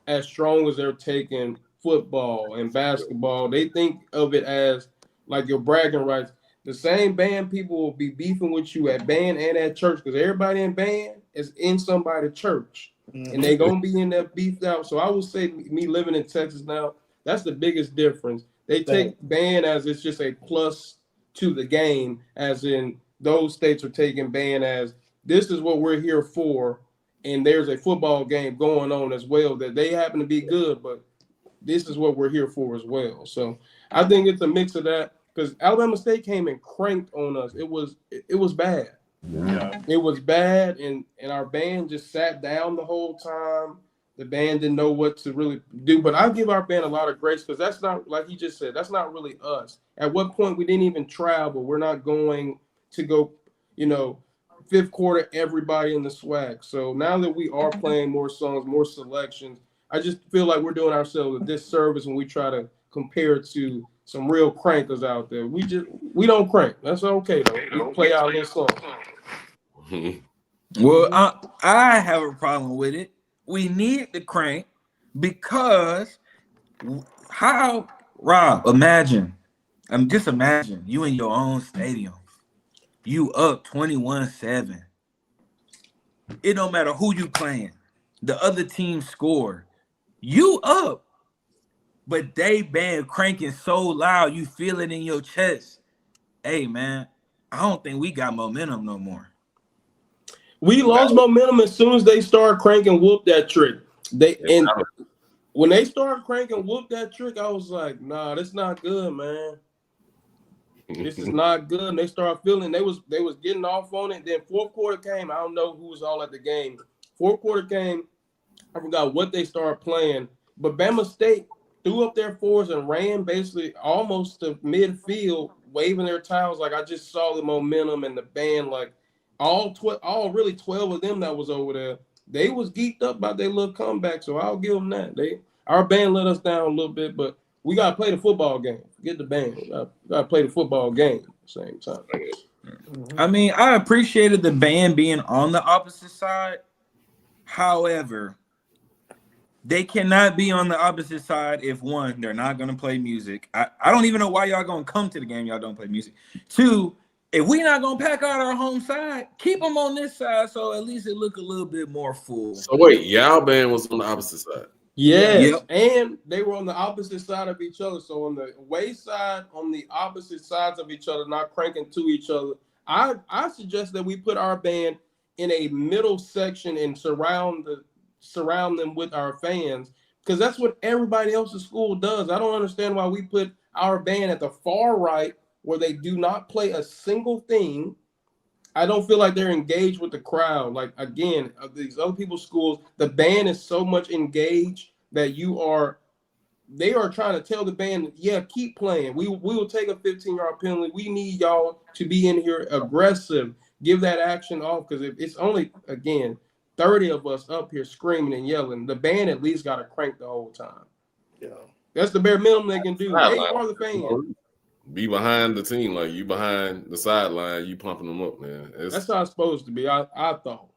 A: as strong as they're taking football and basketball. They think of it as like your bragging rights. The same band people will be beefing with you at band and at church because everybody in band is in somebody's church. And they're going to be in there beefed out. So I would say me living in Texas now, that's the biggest difference. They take band as it's just a plus to the game, as in those states are taking band as this is what we're here for. And there's a football game going on as well that they happen to be good, but this is what we're here for as well. So I think it's a mix of that because Alabama State came and cranked on us. It was bad.
D: Yeah.
A: It was bad, and our band just sat down the whole time. The band didn't know what to really do. But I give our band a lot of grace because that's not, like he just said, that's not really us. At what point we didn't even travel. We're not going to go, fifth quarter, everybody in the SWAC. So now that we are playing more songs, more selections, I just feel like we're doing ourselves a disservice when we try to compare to some real crankers out there. We don't crank. That's okay though. We play our little song.
B: Well, I have a problem with it. We need the crank because Rob, imagine you in your own stadium. You up 21-7. It don't matter who you playing. The other team score. You up. But they band cranking so loud, you feel it in your chest. Hey, man, I don't think we got momentum no more.
A: We lost momentum as soon as they started cranking whoop that trick. When they started cranking whoop that trick, I was like, nah, that's not good, man. This is not good. And they started feeling they was getting off on it. Then fourth quarter came. I don't know who was all at the game. Fourth quarter came. I forgot what they started playing. But Bama State threw up their fours and ran basically almost to midfield, waving their towels. Like I just saw the momentum and the band, like all 12 of them that was over there. They was geeked up about their little comeback. So I'll give them that. Our band let us down a little bit, but we gotta play the football game. Forget the band. We gotta play the football game at the same time.
B: I mean, I appreciated the band being on the opposite side. However, they cannot be on the opposite side if one, they're not gonna play music. I don't even know why y'all gonna come to the game. Y'all don't play music. Two, if we not gonna pack out our home side, keep them on this side so at least it look a little bit more full.
C: So wait, y'all band was on the opposite side.
A: Yes, yep. And they were on the opposite side of each other. So on the away side, on the opposite sides of each other, not cranking to each other. I suggest that we put our band in a middle section and surround them with our fans, because that's what everybody else's school does. I don't understand why we put our band at the far right where they do not play a single thing. I don't feel like they're engaged with the crowd. Like, again, of these other people's schools, the band is so much engaged that they are trying to tell the band, yeah, keep playing. We will take a 15-yard penalty. We need y'all to be in here aggressive, give that action off, because if it's only, again, 30 of us up here screaming and yelling, the band at least got to crank the whole time. Yeah, that's the bare minimum they can do. They are the fans.
C: Be behind the team, like you behind the sideline, you pumping them up, man.
A: That's how it's supposed to be. I thought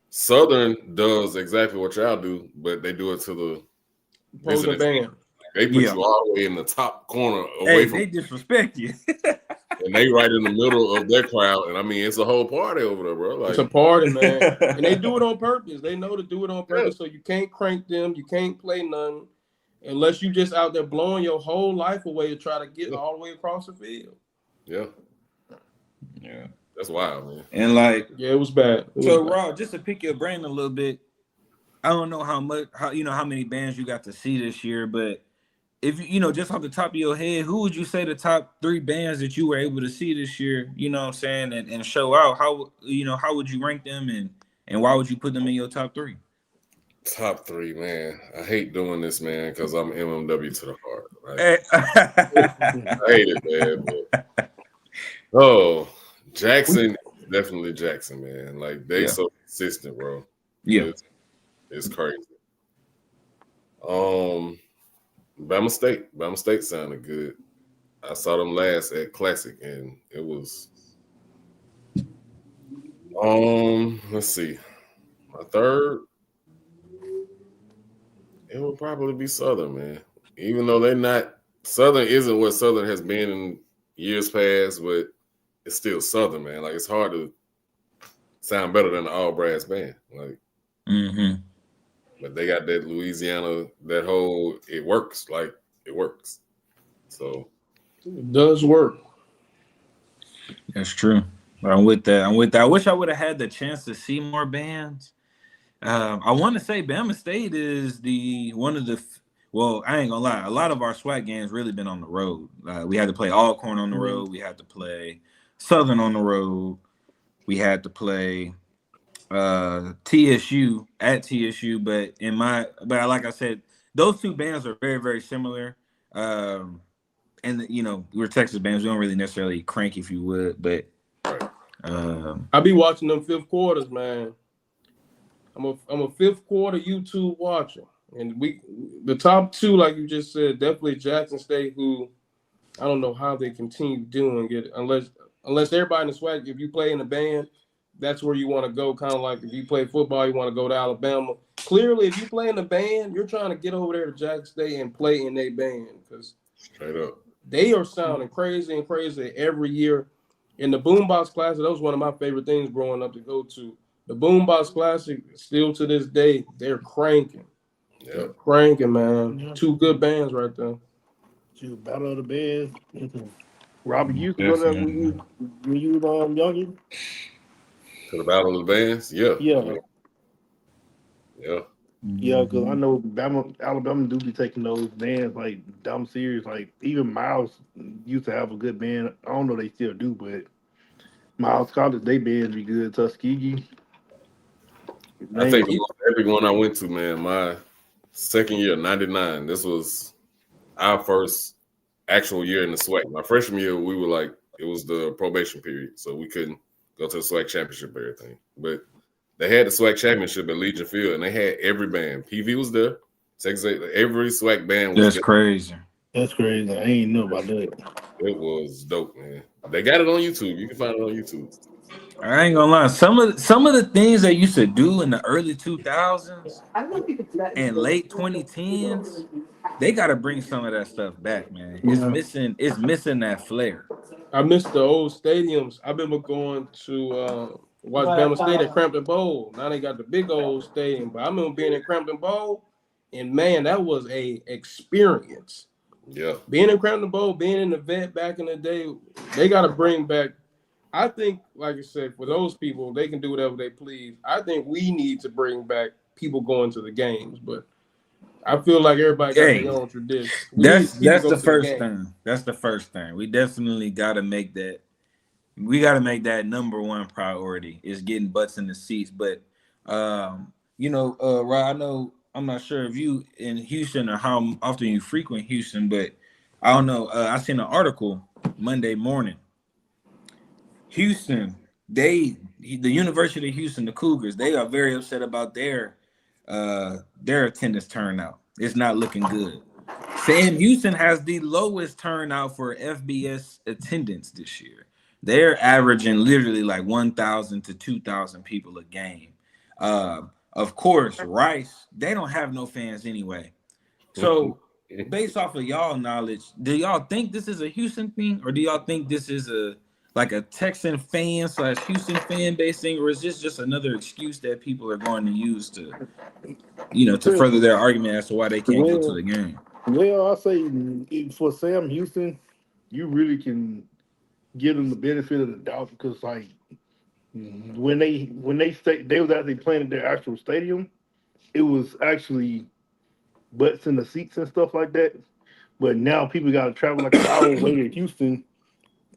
C: Southern does exactly what y'all do, but they do it to the
A: opposing band.
C: They put you all the way in the top corner away from.
B: They disrespect you,
C: and they right in the middle of their crowd. And I mean, it's a whole party over there, bro. Like,
A: it's a party, man. And they do it on purpose. They know to do it on purpose, so you can't crank them. You can't play none. Unless you just out there blowing your whole life away to try to get all the way across the field.
C: Yeah. That's wild, man.
B: And like,
A: it was bad.
B: Rob, just to pick your brain a little bit, I don't know how many bands you got to see this year, but if just off the top of your head, who would you say the top 3 bands that you were able to see this year? You know what I'm saying, and show out how would you rank them and why would you put them in your top 3?
C: Top 3, man. I hate doing this, man, because I'm MMW to the heart. Right? I hate it, man. Jackson, definitely Jackson, man. Like, they so consistent, bro.
B: Yeah.
C: It's crazy. Bama State sounded good. I saw them last at Classic, and it was let's see. My third, it would probably be Southern, man. Even though they're not, Southern isn't what Southern has been in years past, but it's still Southern, man. Like, it's hard to sound better than the all brass band. Like, but they got that Louisiana, that whole, it works. Like, it works. So
A: it does work.
B: That's true. I'm with that. I wish I would have had the chance to see more bands. I want to say Bama State is well, I ain't gonna lie. A lot of our SWAC games really been on the road. We had to play Alcorn on the road. We had to play Southern on the road. We had to play TSU at TSU, but like I said, those two bands are very, very similar. And we're Texas bands. We don't really necessarily crank, if you would, but
A: I be watching them fifth quarters, man. I'm a fifth quarter YouTube watcher, and the top two, like you just said, definitely Jackson State, who I don't know how they continue doing it unless everybody in the SWAC, if you play in a band, that's where you want to go. Kind of like if you play football, you want to go to Alabama. Clearly, if you play in a band, you're trying to get over there to Jackson State and play in a band because
C: straight up
A: they are sounding crazy every year. In the Boombox Classic, that was one of my favorite things growing up to go to. The Boombox Classic, still to this day, they're cranking.
C: yeah.
A: They're cranking, man.
D: Yeah.
A: Two good bands right there.
D: Battle of the Bands. Robert, you used to go there when you was younger?
C: To the Battle of the Bands, yeah.
D: Yeah.
C: Yeah.
D: Because I know Alabama do be taking those bands like dumb serious. Like even Miles used to have a good band. I don't know if they still do, but Miles College, they bands be good. Tuskegee.
C: I think the most epic one I went to, man, my second year, 99. This was our first actual year in the SWAC. My freshman year, we were like, it was the probation period, so we couldn't go to the SWAC championship or everything. But they had the SWAC championship at Legion Field, and they had every band. PV was there. Texas, every SWAC band was
B: That's
C: there.
B: crazy.
D: That's crazy. I ain't know about that.
C: It was dope, man. They got it on YouTube. You can find it on YouTube.
B: I ain't gonna lie. Some of the things they used to do in the early 2000s and late 2010s, they got to bring some of that stuff back, man. It's missing that flair.
A: I miss the old stadiums. I remember going to watch Bama State at Crampton Bowl. Now they got the big old stadium, but I remember being at Crampton Bowl, and man, that was a experience.
C: Yeah.
A: Being in Crampton Bowl, being in the vet back in the day, they got to bring back. I think, like I said, for those people, they can do whatever they please. I think we need to bring back people going to the games, but I feel like everybody got their own tradition.
B: That's the first thing. That's the first thing. We definitely got to make that. We got to make that number one priority is getting butts in the seats. But Rod, I know I'm not sure if you in Houston or how often you frequent Houston, but I don't know. I seen an article Monday morning. Houston, the University of Houston, the Cougars, they are very upset about their attendance turnout. It's not looking good. Sam Houston has the lowest turnout for FBS attendance this year. They're averaging literally like 1,000 to 2,000 people a game. Of course, Rice, they don't have no fans anyway. So based off of y'all knowledge, do y'all think this is a Houston thing, or do y'all think this is a Texan fan / Houston fan base thing, or is this just another excuse that people are going to use to further their argument as to why they can't go to the game?
D: Well, I say for Sam Houston, you really can give them the benefit of the doubt because, like, when they was actually playing at their actual stadium, it was actually butts in the seats and stuff like that. But now people got to travel like an hour away to Houston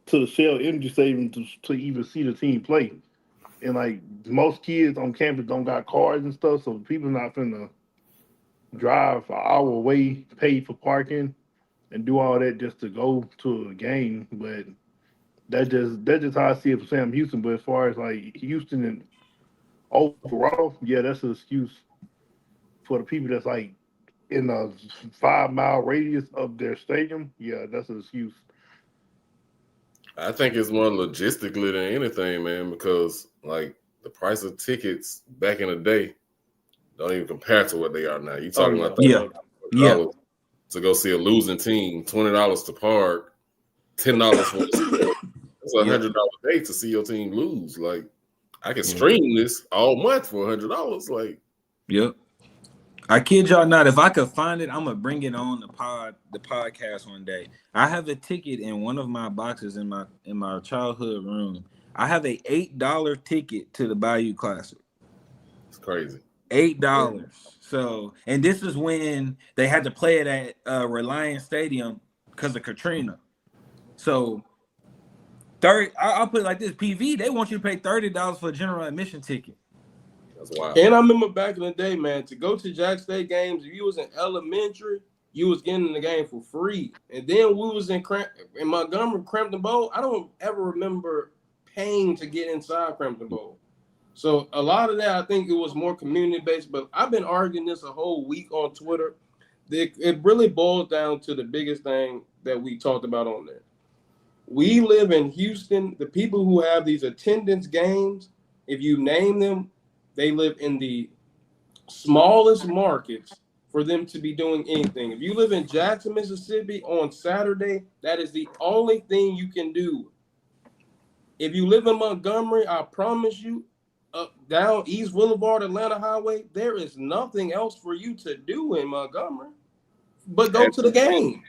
D: to the Shell Energy Stadium to even see the team play. And like most kids on campus don't got cars and stuff, so people not finna drive an hour away, pay for parking, and do all that just to go to a game. But that's just how I see it for Sam Houston. But as far as like Houston and overall, yeah, that's an excuse for the people that's like in a 5-mile radius of their stadium. Yeah, that's an excuse.
C: I think it's more logistically than anything, man, because like the price of tickets back in the day don't even compare to what they are now. You talking about $30 to go see a losing team, $20 to park, $10 for the it's $100 a day to see your team lose. Like I can stream this all month for $100. Like,
B: yep. I kid y'all not. If I could find it, I'm gonna bring it on the podcast one day. I have a ticket in one of my boxes in my childhood room. I have a $8 ticket to the Bayou Classic.
C: It's crazy.
B: $8. So, and this is when they had to play it at Reliance Stadium because of Katrina. So, I'll put it like this: PV, they want you to pay $30 for a general admission ticket.
C: That's wild.
A: And I remember back in the day, man, to go to Jack State games, if you was in elementary, you was getting in the game for free. And then we was in Montgomery, Crampton Bowl. I don't ever remember paying to get inside Crampton Bowl. So a lot of that, I think it was more community-based. But I've been arguing this a whole week on Twitter. It really boils down to the biggest thing that we talked about on there. We live in Houston. The people who have these attendance games, if you name them, they live in the smallest markets for them to be doing anything. If you live in Jackson, Mississippi on Saturday, that is the only thing you can do. If you live in Montgomery, I promise you, up down East Boulevard, Atlanta Highway, there is nothing else for you to do in Montgomery but go to the game.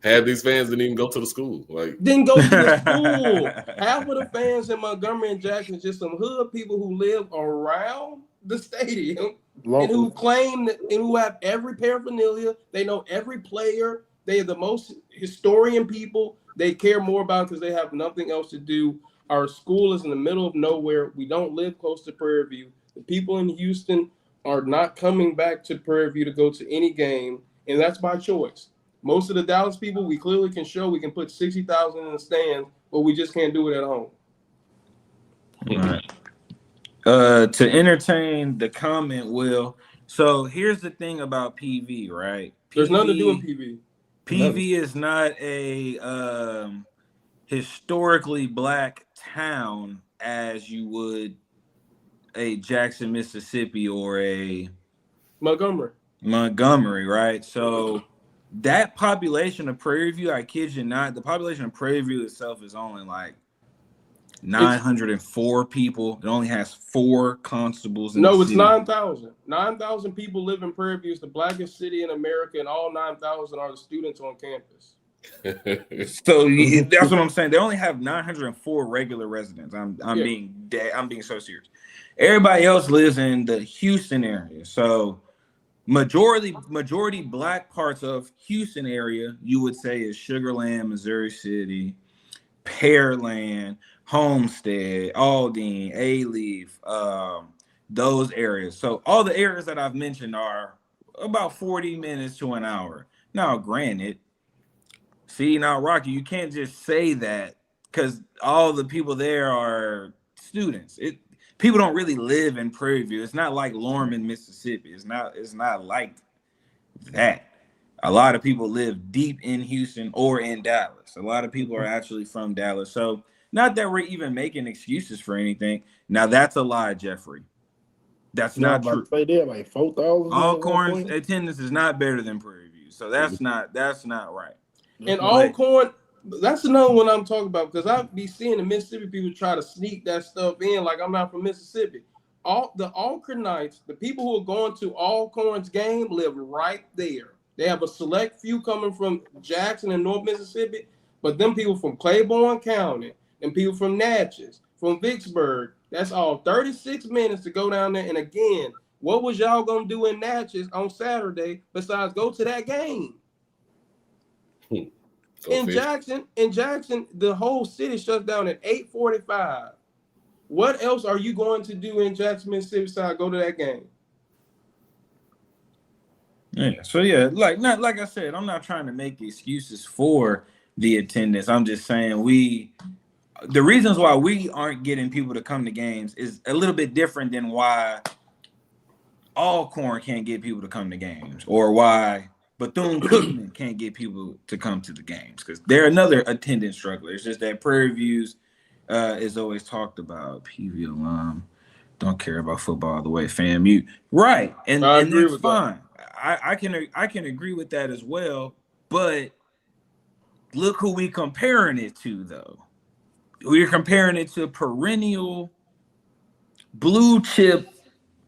C: Half these fans didn't even go to the school.
A: Didn't go to the school. Half of the fans in Montgomery and Jackson is just some hood people who live around the stadium and who claim and who have every paraphernalia. They know every player. They are the most historian people. They care more about because they have nothing else to do. Our school is in the middle of nowhere. We don't live close to Prairie View. The people in Houston are not coming back to Prairie View to go to any game, and that's by choice. Most of the Dallas people, we clearly can show we can put 60,000 in the stands, but we just can't do it at home.
B: All right. To entertain the comment, Will. So here's the thing about PV, right?
A: There's nothing to do in PV.
B: PV is not a historically black town as you would a Jackson, Mississippi, or a Montgomery, right? So that population of Prairie View, I kid you not, the population of Prairie View itself is only like 904 people. It only has 4 constables.
A: No, it's 9,000. 9,000 people live in Prairie View. It's the blackest city in America, and all 9,000 are the students on campus.
B: So that's what I'm saying. They only have 904 regular residents. I'm being so serious. Everybody else lives in the Houston area. So majority black parts of Houston area, you would say, is Sugarland, Missouri City, Pearland, Homestead, Aldine, A-Leaf, those areas. So all the areas that I've mentioned are about 40 minutes to an hour. Now, granted, Rocky, you can't just say that because all the people there are students. People don't really live in Prairie View. It's not like Lorman, Mississippi. It's not like that. A lot of people live deep in Houston or in Dallas. A lot of people are actually from Dallas. So not that we're even making excuses for anything. Now that's a lie, Jeffrey. That's not true.
D: Like 4,000.
B: Alcorn's attendance is not better than Prairie View. So that's not right.
A: And Alcorn, that's another one I'm talking about because I be seeing the Mississippi people try to sneak that stuff in like I'm not from Mississippi. All the Alcornites, the people who are going to Alcorn's game live right there. They have a select few coming from Jackson and North Mississippi, but them people from Claiborne County and people from Natchez, from Vicksburg, that's all 36 minutes to go down there. And again, what was y'all going to do in Natchez on Saturday besides go to that game? In Jackson, the whole city shuts down at 8:45. What else are you going to do in Jackson, Mississippi besides go to that game?
B: Yeah. So like I said, I'm not trying to make excuses for the attendance. I'm just saying the reasons why we aren't getting people to come to games is a little bit different than why Alcorn can't get people to come to games or why Bethune-Cookman can't get people to come to the games because they're another attendance struggler. It's just that Prairie View's is always talked about. PV alum, don't care about football all the way, fam. You right, and that's fine. I can agree with that as well. But look who we comparing it to, though. We're comparing it to perennial blue chip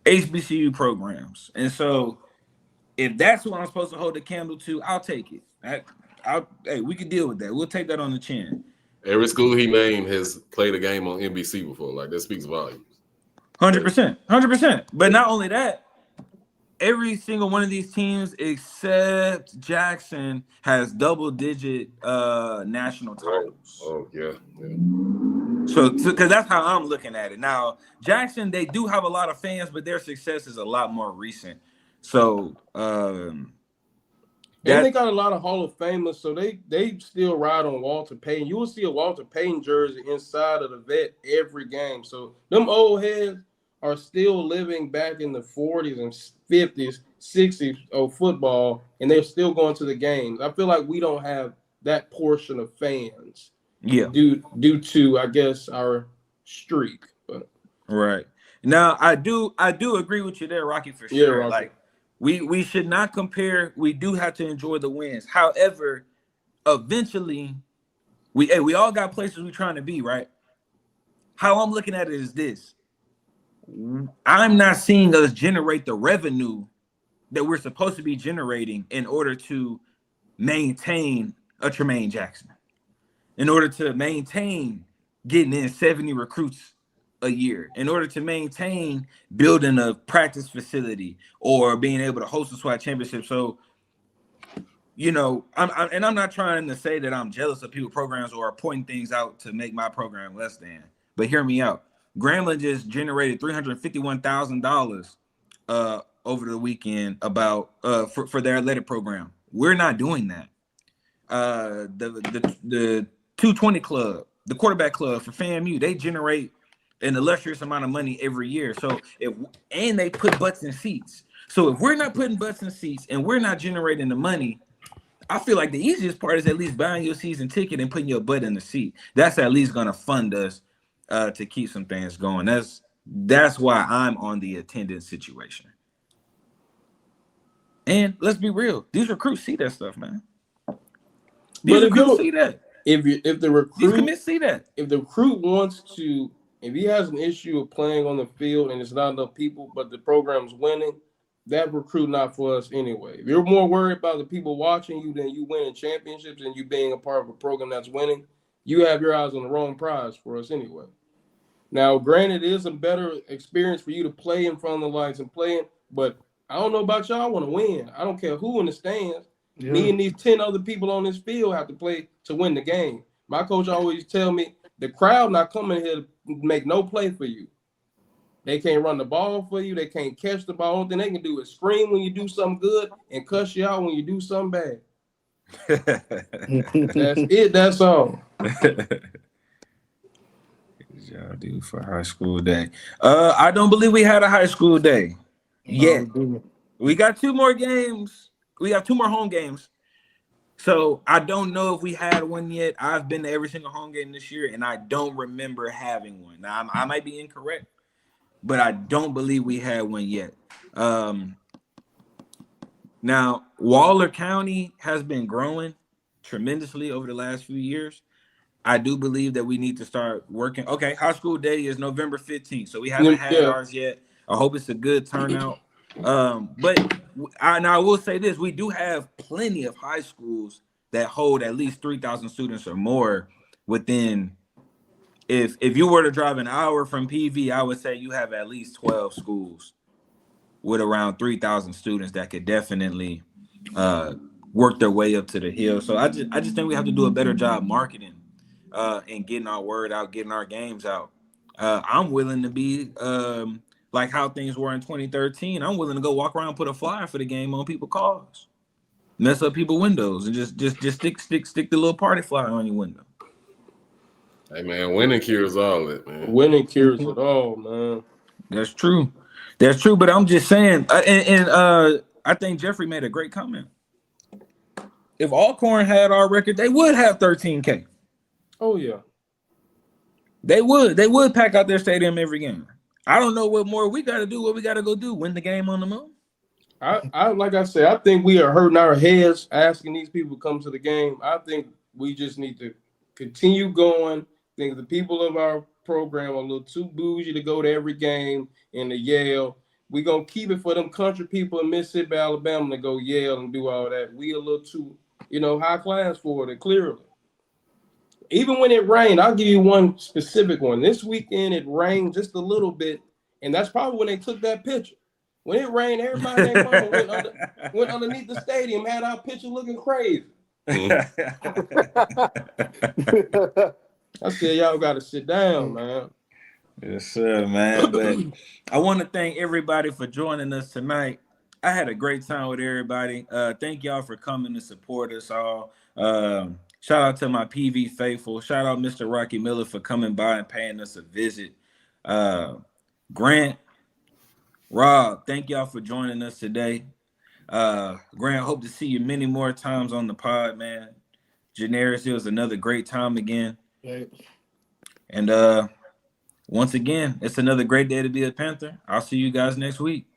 B: HBCU programs, and so. If that's what I'm supposed to hold the candle to, I'll take it. Hey, we can deal with that. We'll take that on the chin.
C: Every school he named has played a game on NBC before. Like that speaks volumes.
B: 100%. But not only that, every single one of these teams except Jackson has double-digit national titles.
C: Oh yeah.
B: So because that's how I'm looking at it. Now, Jackson, they do have a lot of fans, but their success is a lot more recent. So
A: And they got a lot of Hall of Famers, so they still ride on Walter Payton. You will see a Walter Payton jersey inside of the vet every game. So them old heads are still living back in the 40s and 50s, 60s of football, and they're still going to the games. I feel like we don't have that portion of fans.
B: Yeah.
A: Due to, I guess, our streak. But
B: right. Now I do agree with you there, Rocky, for sure.
A: Rocky.
B: Like we should not compare. We do have to enjoy the wins. However, eventually we all got places we're trying to be, right? How I'm looking at it is this. I'm not seeing us generate the revenue that we're supposed to be generating in order to maintain a Tremaine Jackson, in order to maintain getting in 70 recruits a year, in order to maintain building a practice facility or being able to host a SWAC championship. So, you know, I'm not trying to say that I'm jealous of people programs or pointing things out to make my program less than, but hear me out. Grambling just generated $351,000 over the weekend about for their athletic program. We're not doing that. The 220 club, the quarterback club for FAMU, they generate an illustrious amount of money every year. So and they put butts in seats. So if we're not putting butts in seats and we're not generating the money, I feel like the easiest part is at least buying your season ticket and putting your butt in the seat. That's at least gonna fund us to keep some things going. That's why I'm on the attendance situation. And let's be real, these recruits see that stuff, man. These recruits see that.
A: If the recruit,
B: these commits see that.
A: If the recruit wants to, if he has an issue of playing on the field and it's not enough people, but the program's winning, that recruit not for us anyway. If you're more worried about the people watching you than you winning championships and you being a part of a program that's winning, you have your eyes on the wrong prize for us anyway. Now, granted, it is a better experience for you to play in front of the lights and playing, but I don't know about y'all. I want to win. I don't care who in the stands. Yeah. Me and these 10 other people on this field have to play to win the game. My coach always tell me the crowd not coming here to make no play for you. They can't run the ball for you. They can't catch the ball. Only thing they can do is scream when you do something good and cuss you out when you do something bad. That's it. That's all.
B: Y'all do for high school day. I don't believe we had a high school day yet. We got 2 more games. We have 2 more home games. So I don't know if we had one yet. I've been to every single home game this year, and I don't remember having one. Now, I might be incorrect, but I don't believe we had one yet. Now, Waller County has been growing tremendously over the last few years. I do believe that we need to start working. Okay, high school day is November 15th, so we haven't had ours yet. I hope it's a good turnout. But I will say this: we do have plenty of high schools that hold at least 3,000 students or more within. If you were to drive an hour from PV, I would say you have at least 12 schools with around 3,000 students that could definitely work their way up to the hill. So I just think we have to do a better job marketing and getting our word out, getting our games out. I'm willing to be like how things were in 2013. I'm willing to go walk around, put a flyer for the game on people's cars, mess up people's windows, and just stick the little party flyer on your window.
C: Hey man, winning cures all that, man.
A: Winning cures it all, man.
B: That's true. That's true. But I'm just saying, and I think Jeffrey made a great comment. If Alcorn had our record, they would have 13K.
A: Oh yeah,
B: they would. They would pack out their stadium every game. I don't know what more we got to do. What we got to go do? Win the game on the moon.
A: I like I said, I think we are hurting our heads asking these people to come to the game. I think we just need to continue going. I think the people of our program are a little too bougie to go to every game and to yell. We're going to keep it for them country people in Mississippi, Alabama to go yell and do all that. We a little too, high class for it, clearly. Even when it rained, I'll give you one specific one. This weekend, it rained just a little bit, and that's probably when they took that picture. When it rained, everybody and their mama went underneath the stadium, had our picture looking crazy. I said, y'all got to sit down, man.
B: Yes, sir, man. But I want to thank everybody for joining us tonight. I had a great time with everybody. Thank y'all for coming to support us all. Shout out to my PV faithful. Shout out Mr. Rocky Miller for coming by and paying us a visit. Grant, Rob, thank y'all for joining us today. Grant, hope to see you many more times on the pod, man. Janaris, it was another great time again.
D: Thanks.
B: And once again, it's another great day to be a Panther. I'll see you guys next week.